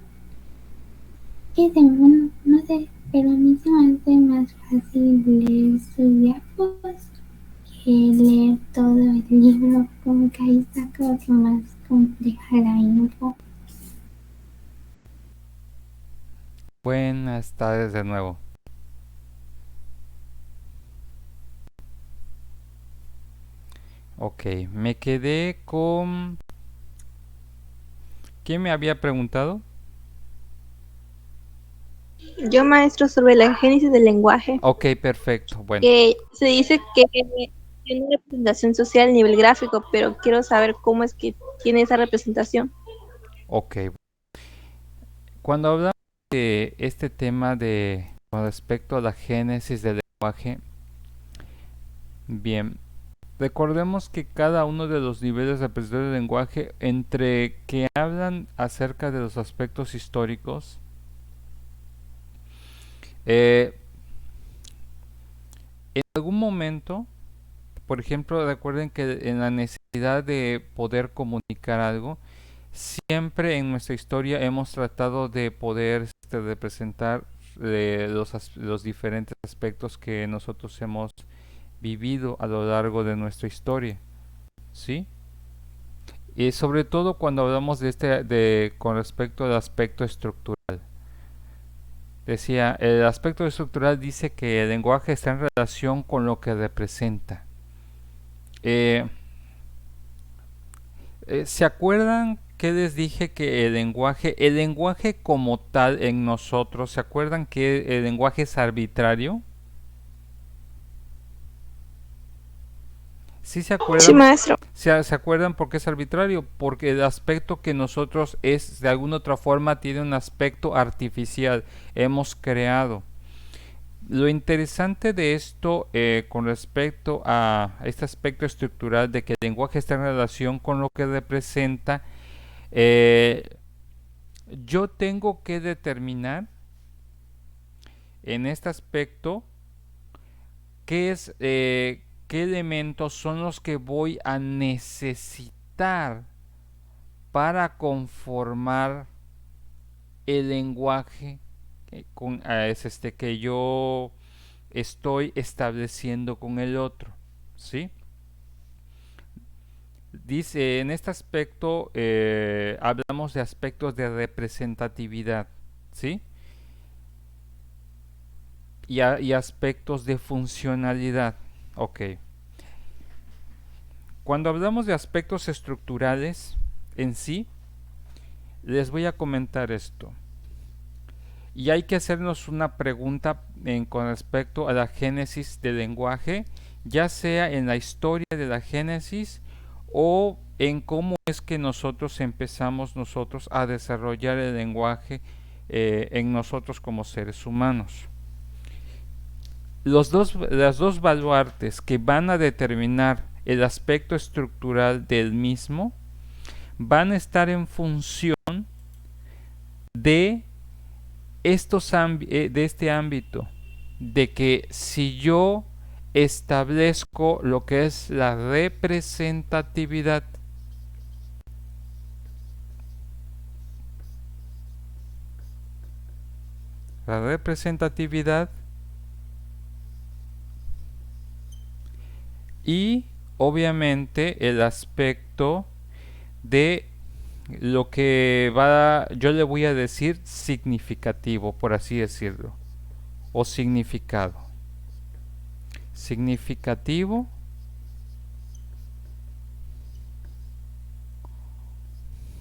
Bueno, no sé, pero a mí se me hace más fácil leer sus diapos que leer todo el libro, como que ahí está como que más compleja la info. Buenas tardes de nuevo. Ok, me quedé con... ¿Quién me había preguntado? Yo, maestro, sobre la génesis del lenguaje, Ok, perfecto. Bueno, que se dice que tiene una representación social a nivel gráfico, pero quiero saber cómo es que tiene esa representación. ok. Cuando hablamos de este tema con respecto a la génesis del lenguaje, bien, recordemos que cada uno de los niveles de aprendizaje del lenguaje, entre que hablan acerca de los aspectos históricos, en algún momento, por ejemplo, recuerden que en la necesidad de poder comunicar algo, siempre en nuestra historia hemos tratado de poder representar los diferentes aspectos que nosotros hemos vivido a lo largo de nuestra historia, ¿sí? Y sobre todo cuando hablamos con respecto al aspecto estructural. Decía, el aspecto estructural dice que el lenguaje está en relación con lo que representa. Eh, ¿Se acuerdan que les dije que el lenguaje como tal en nosotros, ¿se acuerdan que el lenguaje es arbitrario? ¿Sí se Sí, acuerdan? maestro. ¿Se acuerdan por qué es arbitrario? Porque el aspecto que nosotros es, de alguna otra forma, tiene un aspecto artificial, hemos creado. Lo interesante de esto con respecto a este aspecto estructural de que el lenguaje está en relación con lo que representa, eh, yo tengo que determinar en este aspecto qué elementos son los que voy a necesitar para conformar el lenguaje que yo estoy estableciendo con el otro, ¿sí? Dice, en este aspecto hablamos de aspectos de representatividad, ¿sí? Y aspectos de funcionalidad. Ok. Cuando hablamos de aspectos estructurales en sí, les voy a comentar esto. Y hay que hacernos una pregunta con respecto a la génesis del lenguaje, ya sea en la historia de la génesis o en cómo es que nosotros empezamos a desarrollar el lenguaje en nosotros como seres humanos. Las dos baluartes que van a determinar el aspecto estructural del mismo van a estar en función de de este ámbito, de que si yo establezco lo que es la representatividad, y obviamente el aspecto de lo que yo le voy a decir significativo, por así decirlo, o significado. Significativo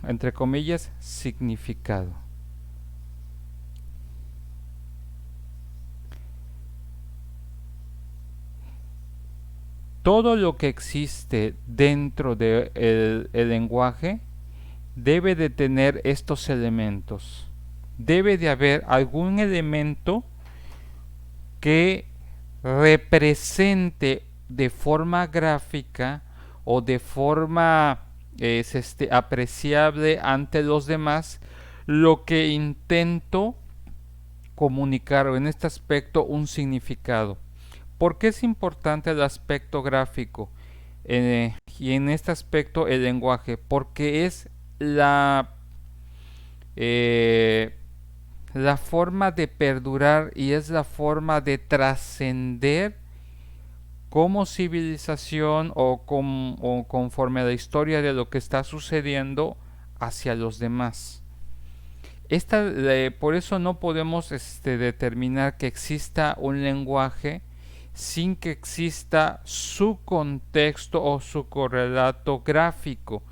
entre comillas, significado. Todo lo que existe dentro del el lenguaje debe de tener estos elementos. Debe de haber algún elemento que represente de forma gráfica o de forma apreciable ante los demás lo que intento comunicar, o en este aspecto un significado. ¿Por qué es importante el aspecto gráfico? Y en este aspecto el lenguaje, porque es la forma de perdurar y es la forma de trascender como civilización o conforme a la historia de lo que está sucediendo hacia los demás. Por eso no podemos determinar que exista un lenguaje sin que exista su contexto o su correlato gráfico.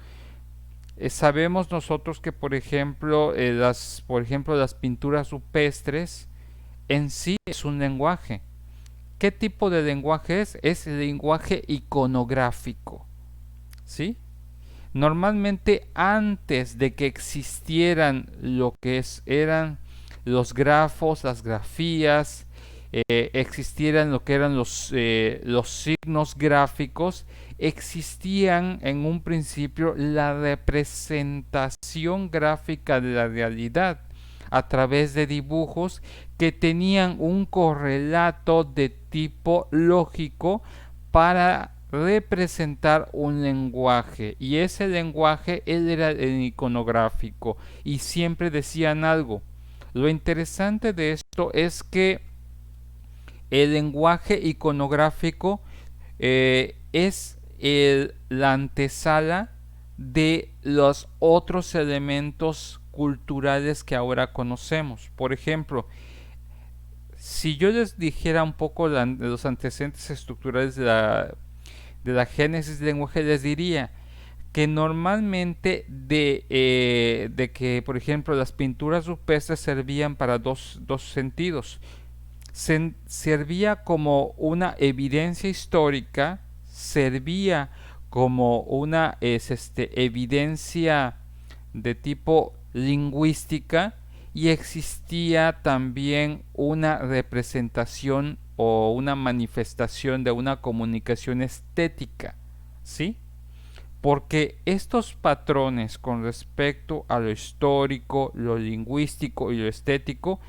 Sabemos nosotros que por ejemplo las pinturas rupestres en sí es un lenguaje. ¿Qué tipo de lenguaje es? Es el lenguaje iconográfico, ¿sí? Normalmente antes de que existieran lo que eran los grafos, las grafías, existieran lo que eran los signos gráficos, existían en un principio la representación gráfica de la realidad a través de dibujos que tenían un correlato de tipo lógico para representar un lenguaje, y ese lenguaje era el iconográfico, y siempre decían algo. Lo interesante de esto es que el lenguaje iconográfico es la antesala de los otros elementos culturales que ahora conocemos. Por ejemplo, si yo les dijera un poco de los antecedentes estructurales de la génesis del lenguaje, les diría que normalmente de que, por ejemplo, las pinturas rupestres servían para dos sentidos. Servía como una evidencia histórica, servía como una evidencia de tipo lingüística, y existía también una representación o una manifestación de una comunicación estética, ¿sí? Porque estos patrones con respecto a lo histórico, lo lingüístico y lo estético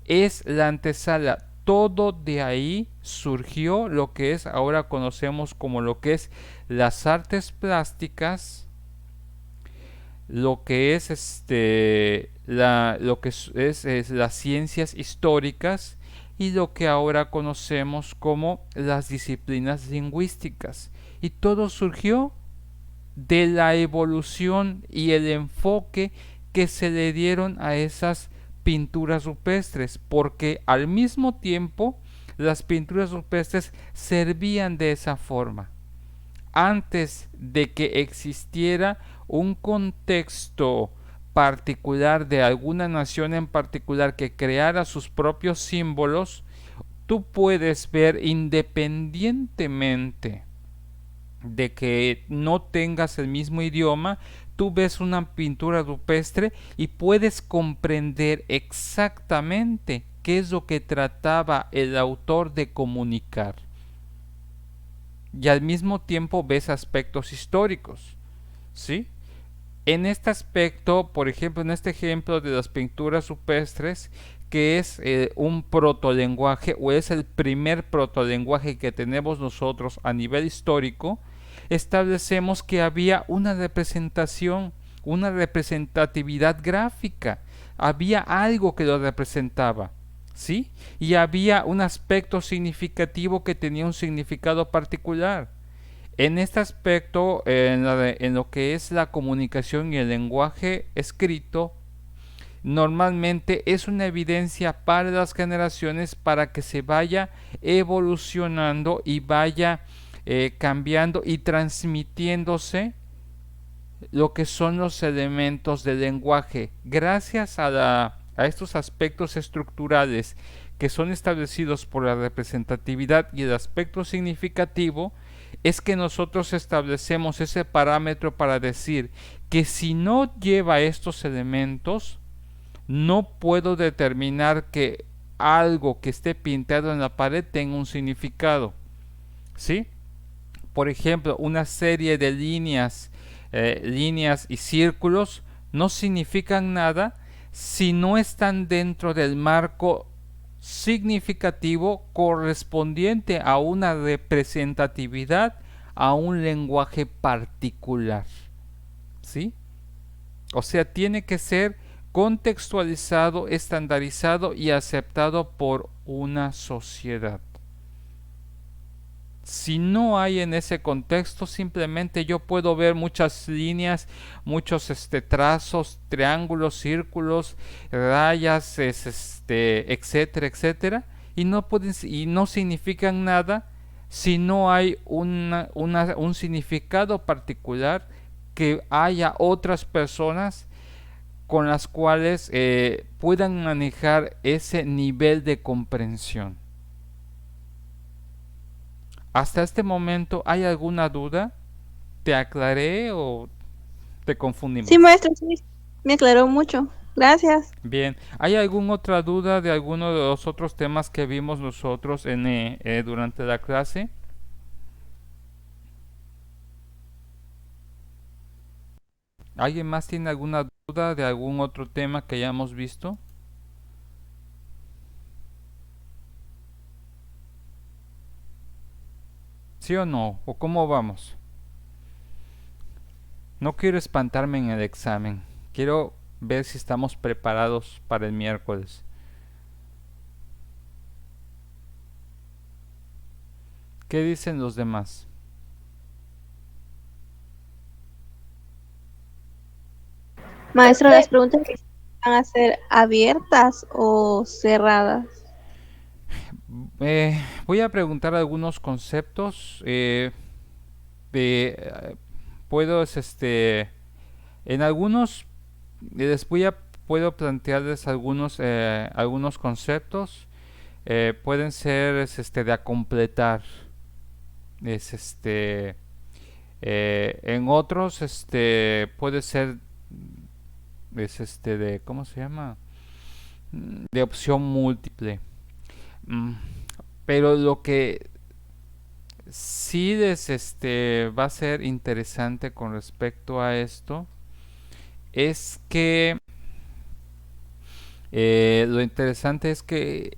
es la antesala. Todo de ahí surgió lo que es ahora conocemos como lo que es las artes plásticas, lo que es lo que es las ciencias históricas, y lo que ahora conocemos como las disciplinas lingüísticas. Y todo surgió de la evolución y el enfoque que se le dieron a esas pinturas rupestres, porque al mismo tiempo las pinturas rupestres servían de esa forma. Antes de que existiera un contexto particular de alguna nación en particular que creara sus propios símbolos, tú puedes ver, independientemente de que no tengas el mismo idioma, tú ves una pintura rupestre y puedes comprender exactamente qué es lo que trataba el autor de comunicar. Y al mismo tiempo ves aspectos históricos, ¿sí? En este aspecto, por ejemplo, en este ejemplo de las pinturas rupestres, que es un protolenguaje o es el primer protolenguaje que tenemos nosotros a nivel histórico, establecemos que había una representación, una representatividad gráfica, había algo que lo representaba, ¿sí? Y había un aspecto significativo que tenía un significado particular. En este aspecto, en lo que es la comunicación y el lenguaje escrito, normalmente es una evidencia para las generaciones para que se vaya evolucionando y vaya cambiando y transmitiéndose lo que son los elementos del lenguaje. Gracias a estos aspectos estructurales que son establecidos por la representatividad y el aspecto significativo, es que nosotros establecemos ese parámetro para decir que si no lleva estos elementos, no puedo determinar que algo que esté pintado en la pared tenga un significado. ¿Sí? Por ejemplo, una serie de líneas y círculos no significan nada si no están dentro del marco significativo correspondiente a una representatividad, a un lenguaje particular. ¿Sí? O sea, tiene que ser contextualizado, estandarizado y aceptado por una sociedad. Si no hay en ese contexto, simplemente yo puedo ver muchas líneas, muchos trazos, triángulos, círculos, rayas, etcétera, etcétera, y no significan nada si no hay un significado particular, que haya otras personas con las cuales puedan manejar ese nivel de comprensión. ¿Hasta este momento hay alguna duda? ¿Te aclaré o te confundimos? Sí, maestro, sí, me aclaró mucho. Gracias. Bien, ¿hay alguna otra duda de alguno de los otros temas que vimos nosotros durante la clase? ¿Alguien más tiene alguna duda de algún otro tema que hayamos visto? ¿Sí o no? ¿O cómo vamos? No quiero espantarme en el examen. Quiero ver si estamos preparados para el miércoles. ¿Qué dicen los demás? Maestro, las preguntas van a ser abiertas o cerradas. Voy a preguntar algunos conceptos. Puedo, en algunos puedo plantearles algunos conceptos. Pueden ser, de a completar. En otros, puede ser, de, ¿cómo se llama? De opción múltiple. Pero lo que sí va a ser interesante con respecto a esto es que lo interesante es que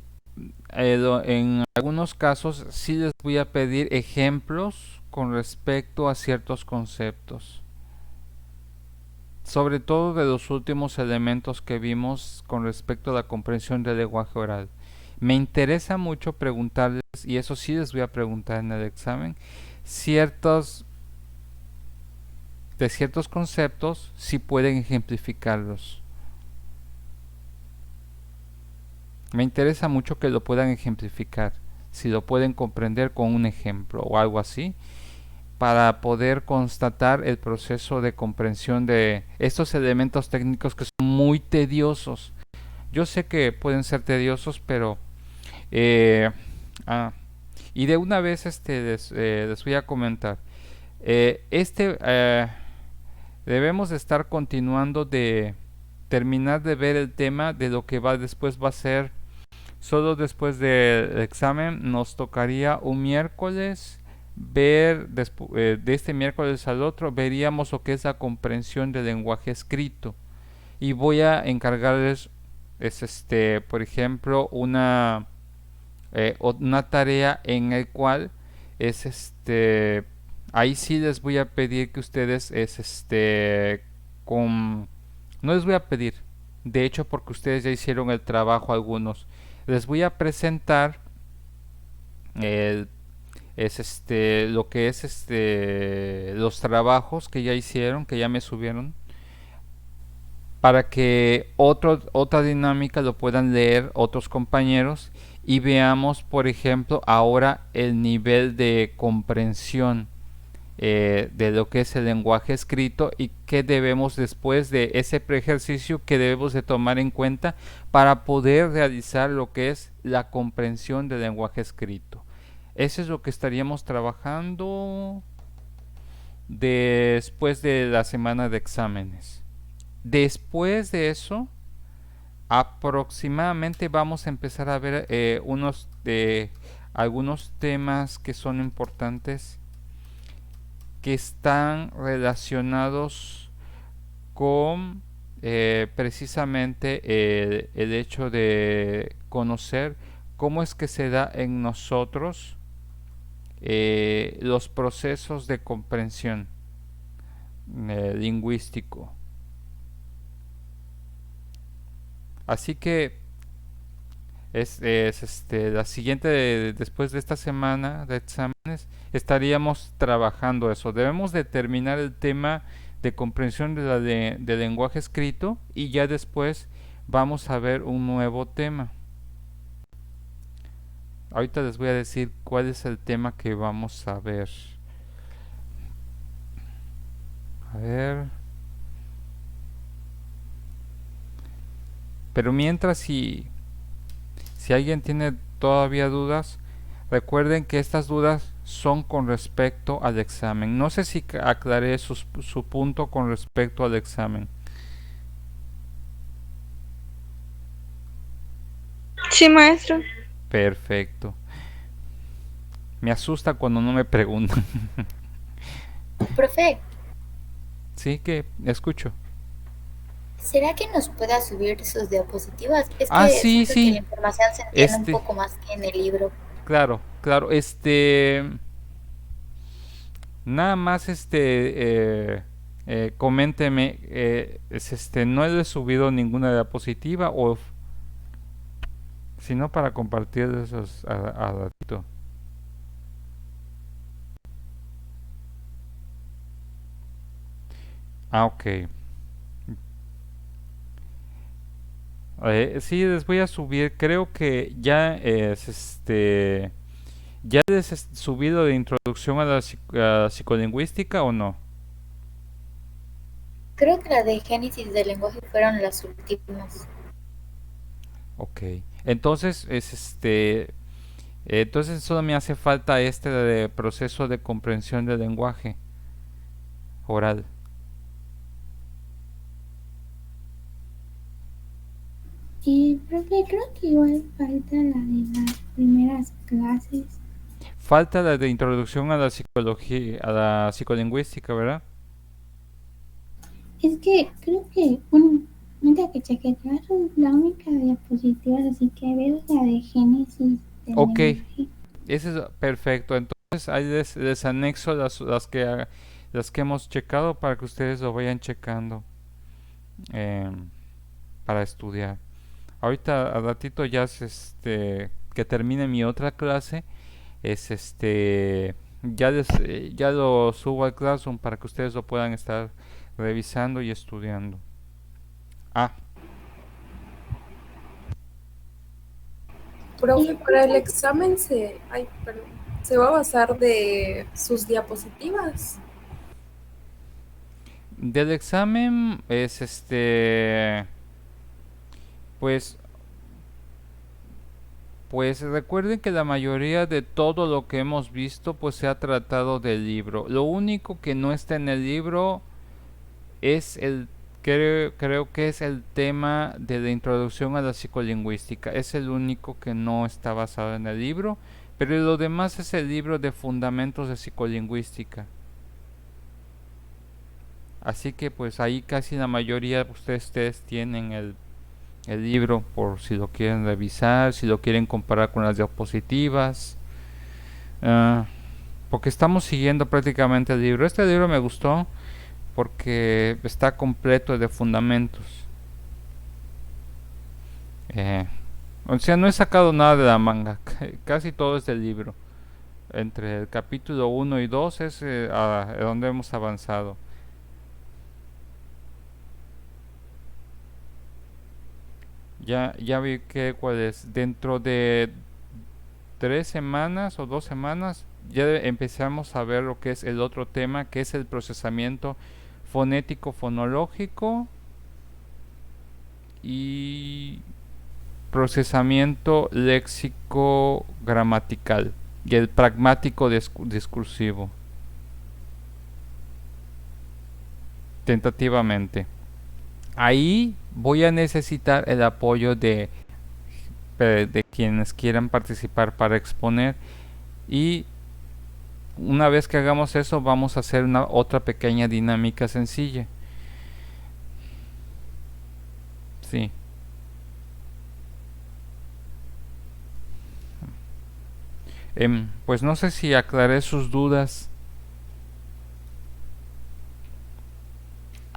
en algunos casos sí les voy a pedir ejemplos con respecto a ciertos conceptos, sobre todo de los últimos elementos que vimos con respecto a la comprensión del lenguaje oral. Me interesa mucho preguntarles, y eso sí les voy a preguntar en el examen, de ciertos conceptos, si pueden ejemplificarlos. Me interesa mucho que lo puedan ejemplificar, si lo pueden comprender con un ejemplo o algo así, para poder constatar el proceso de comprensión de estos elementos técnicos que son muy tediosos. Yo sé que pueden ser tediosos, pero y de una vez les voy a comentar. Debemos de estar continuando de terminar de ver el tema de lo que después va a ser. Solo después del examen nos tocaría un miércoles ver de este miércoles al otro, veríamos lo que es la comprensión del lenguaje escrito. Y voy a encargarles, por ejemplo, una tarea en el cual es ahí sí les voy a pedir que ustedes con no les voy a pedir, de hecho, porque ustedes ya hicieron el trabajo algunos, les voy a presentar el lo que es los trabajos que ya hicieron, que ya me subieron, para que otra dinámica lo puedan leer otros compañeros y veamos, por ejemplo, ahora el nivel de comprensión de lo que es el lenguaje escrito y qué debemos después de ese ejercicio que debemos de tomar en cuenta para poder realizar lo que es la comprensión del lenguaje escrito. Eso es lo que estaríamos trabajando después de la semana de exámenes. Después de eso, aproximadamente vamos a empezar a ver algunos temas que son importantes, que están relacionados con precisamente el hecho de conocer cómo es que se da en nosotros los procesos de comprensión lingüístico. Así que la siguiente, después de esta semana de exámenes, estaríamos trabajando eso. Debemos de terminar el tema de comprensión de lenguaje escrito y ya después vamos a ver un nuevo tema. Ahorita les voy a decir cuál es el tema que vamos a ver. A ver. Pero mientras, si alguien tiene todavía dudas, recuerden que estas dudas son con respecto al examen. No sé si aclaré su punto con respecto al examen. Sí, maestro. Perfecto. Me asusta cuando no me preguntan. Profe, Sí, que escucho. ¿será que nos pueda subir sus diapositivas? Es Ah, que sí, siento que la sí. información se entiende un poco más que en el libro. Claro, claro. Nada más coménteme, no le he subido ninguna diapositiva o sino para compartir esos a ratito. Ah, ok. Sí, les voy a subir. Creo que ya es ¿Ya les he subido de introducción a a la psicolingüística o no? Creo que la de Génesis del lenguaje fueron las últimas. Ok. Entonces entonces solo me hace falta de proceso de comprensión del lenguaje oral. Profe, creo que igual falta la de las primeras clases. Falta la de introducción a la psicología, a la psicolingüística, ¿verdad? Es que creo que, bueno, mira que chequeé, es la única diapositiva, así que veo la de Génesis del Ok, lenguaje. ese es perfecto. Entonces ahí les anexo las que hemos checado para que ustedes lo vayan checando para estudiar. Ahorita a ratito ya es que termine mi otra clase, es ya lo subo al Classroom para que ustedes lo puedan estar revisando y estudiando. Ah, Profe, para el examen se va a basar de sus diapositivas. del examen es pues pues recuerden que la mayoría de todo lo que hemos visto pues se ha tratado del libro. Lo único que no está en el libro es creo que es el tema de la introducción a la psicolingüística. Es el único que no está basado en el libro, Pero lo demás es el libro de Fundamentos de Psicolingüística. Así que pues ahí casi la mayoría de ustedes tienen el libro por si lo quieren revisar, si lo quieren comparar con las diapositivas. Porque estamos siguiendo prácticamente el libro. Este libro me gustó porque está completo de fundamentos. O sea, no he sacado nada de la manga. Casi todo es del libro. Entre el capítulo 1 y 2 es a donde hemos avanzado. Ya vi que cuál es. Dentro de 3 semanas o 2 semanas ya empezamos a ver lo que es el otro tema, que es el procesamiento fonético fonológico y procesamiento léxico gramatical y el pragmático discursivo, tentativamente. Ahí voy a necesitar el apoyo de quienes quieran participar para exponer, y una vez que hagamos eso vamos a hacer otra pequeña dinámica sencilla. Sí. Pues no sé si aclaré sus dudas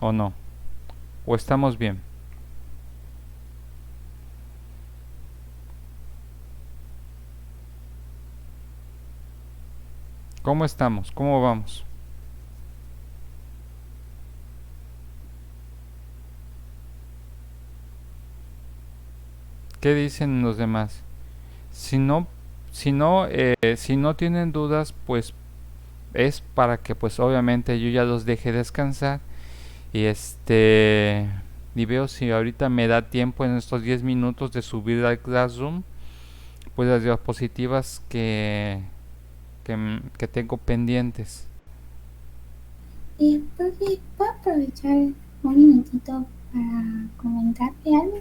o no, o estamos bien. ¿Cómo estamos? ¿Cómo vamos? ¿Qué dicen los demás? Si no tienen dudas, pues es para que pues obviamente yo ya los deje descansar y y veo si ahorita me da tiempo en estos 10 minutos de subir al Classroom pues las diapositivas que tengo pendientes. Profe, ¿puedo aprovechar un minutito para comentarte algo?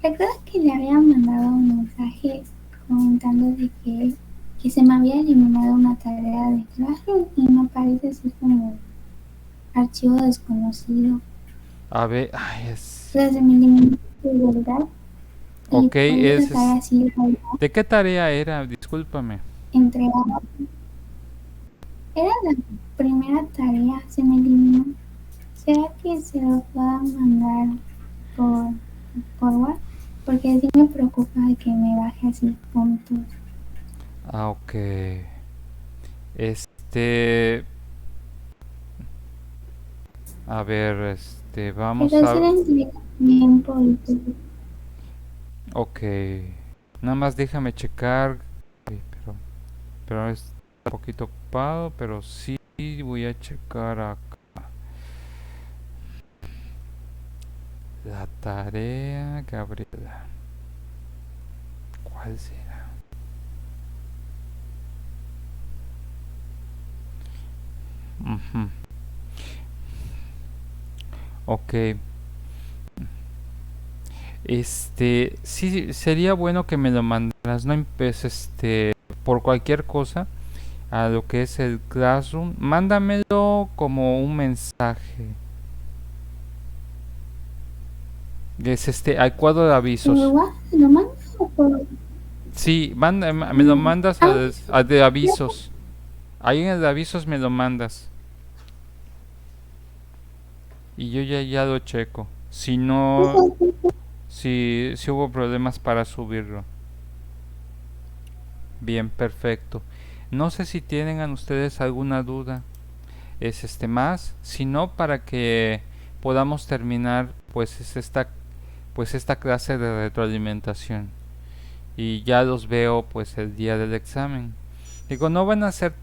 Recuerda que le había mandado un mensaje comentando de que se me había eliminado una tarea de Classroom y me parece así como archivo desconocido. A ver, Se me eliminó de verdad. Ok, ¿de qué tarea era? Discúlpame. Entregada. Era la primera tarea, se me eliminó. ¿Será que se lo pueda mandar por WhatsApp? Porque sí me preocupa de que me baje así puntos. Ok. A ver, vamos Pero a... sí la entregué bien por Ok. Nada más déjame checar. Pero está un poquito ocupado, pero sí voy a checar acá. La tarea, Gabriela. ¿Cuál será? Ok. Sí, sería bueno que me lo mandaras, no empieces, por cualquier cosa, a lo que es el Classroom. Mándamelo como un mensaje. Es al cuadro de avisos. ¿Lo mando o por...? Sí, me lo mandas al de avisos. Ahí en el de avisos me lo mandas. Y yo ya lo checo. Si no, si hubo problemas para subirlo. Bien, perfecto. No sé si tienen ustedes alguna duda. Es más, si no, para que podamos terminar pues esta clase de retroalimentación. Y ya los veo pues el día del examen. Digo, no van a ser,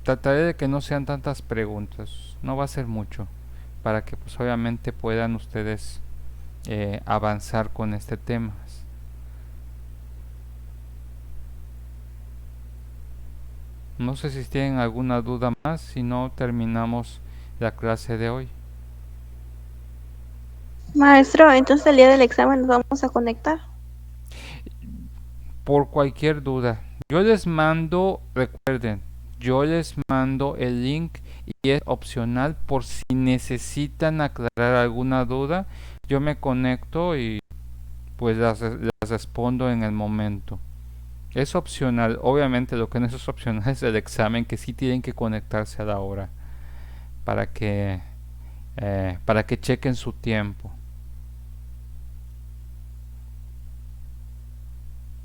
trataré de que no sean tantas preguntas, no va a ser mucho, para que pues obviamente puedan ustedes avanzar con este tema. No sé si tienen alguna duda más, si no terminamos la clase de hoy. Maestro, entonces el día del examen nos vamos a conectar. Por cualquier duda, Yo les mando, recuerden, yo les mando el link y es opcional por si necesitan aclarar alguna duda. Yo me conecto y pues las respondo en el momento. Es opcional, obviamente lo que no es opcional es el examen, que sí tienen que conectarse a la hora para que chequen su tiempo.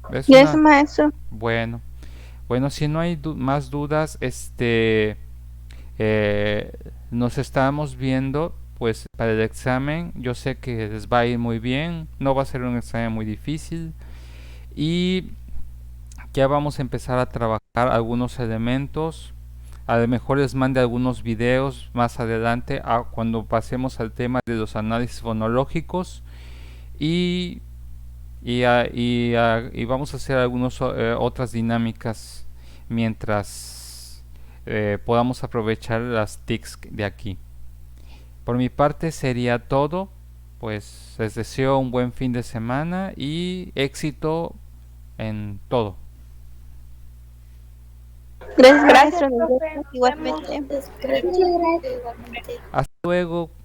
¿Ves Yes, una? maestro. Bueno, si no hay más dudas, nos estamos viendo pues para el examen. Yo sé que les va a ir muy bien, no va a ser un examen muy difícil y ya vamos a empezar a trabajar algunos elementos. A lo mejor les mande algunos videos más adelante cuando pasemos al tema de los análisis fonológicos y vamos a hacer algunas otras dinámicas mientras podamos aprovechar las TICs de aquí. Por mi parte sería todo. Pues les deseo un buen fin de semana y éxito en todo. Gracias, maestro. Gracias, profe. Nos Igualmente. vemos. Muchas gracias. Igualmente. Hasta luego.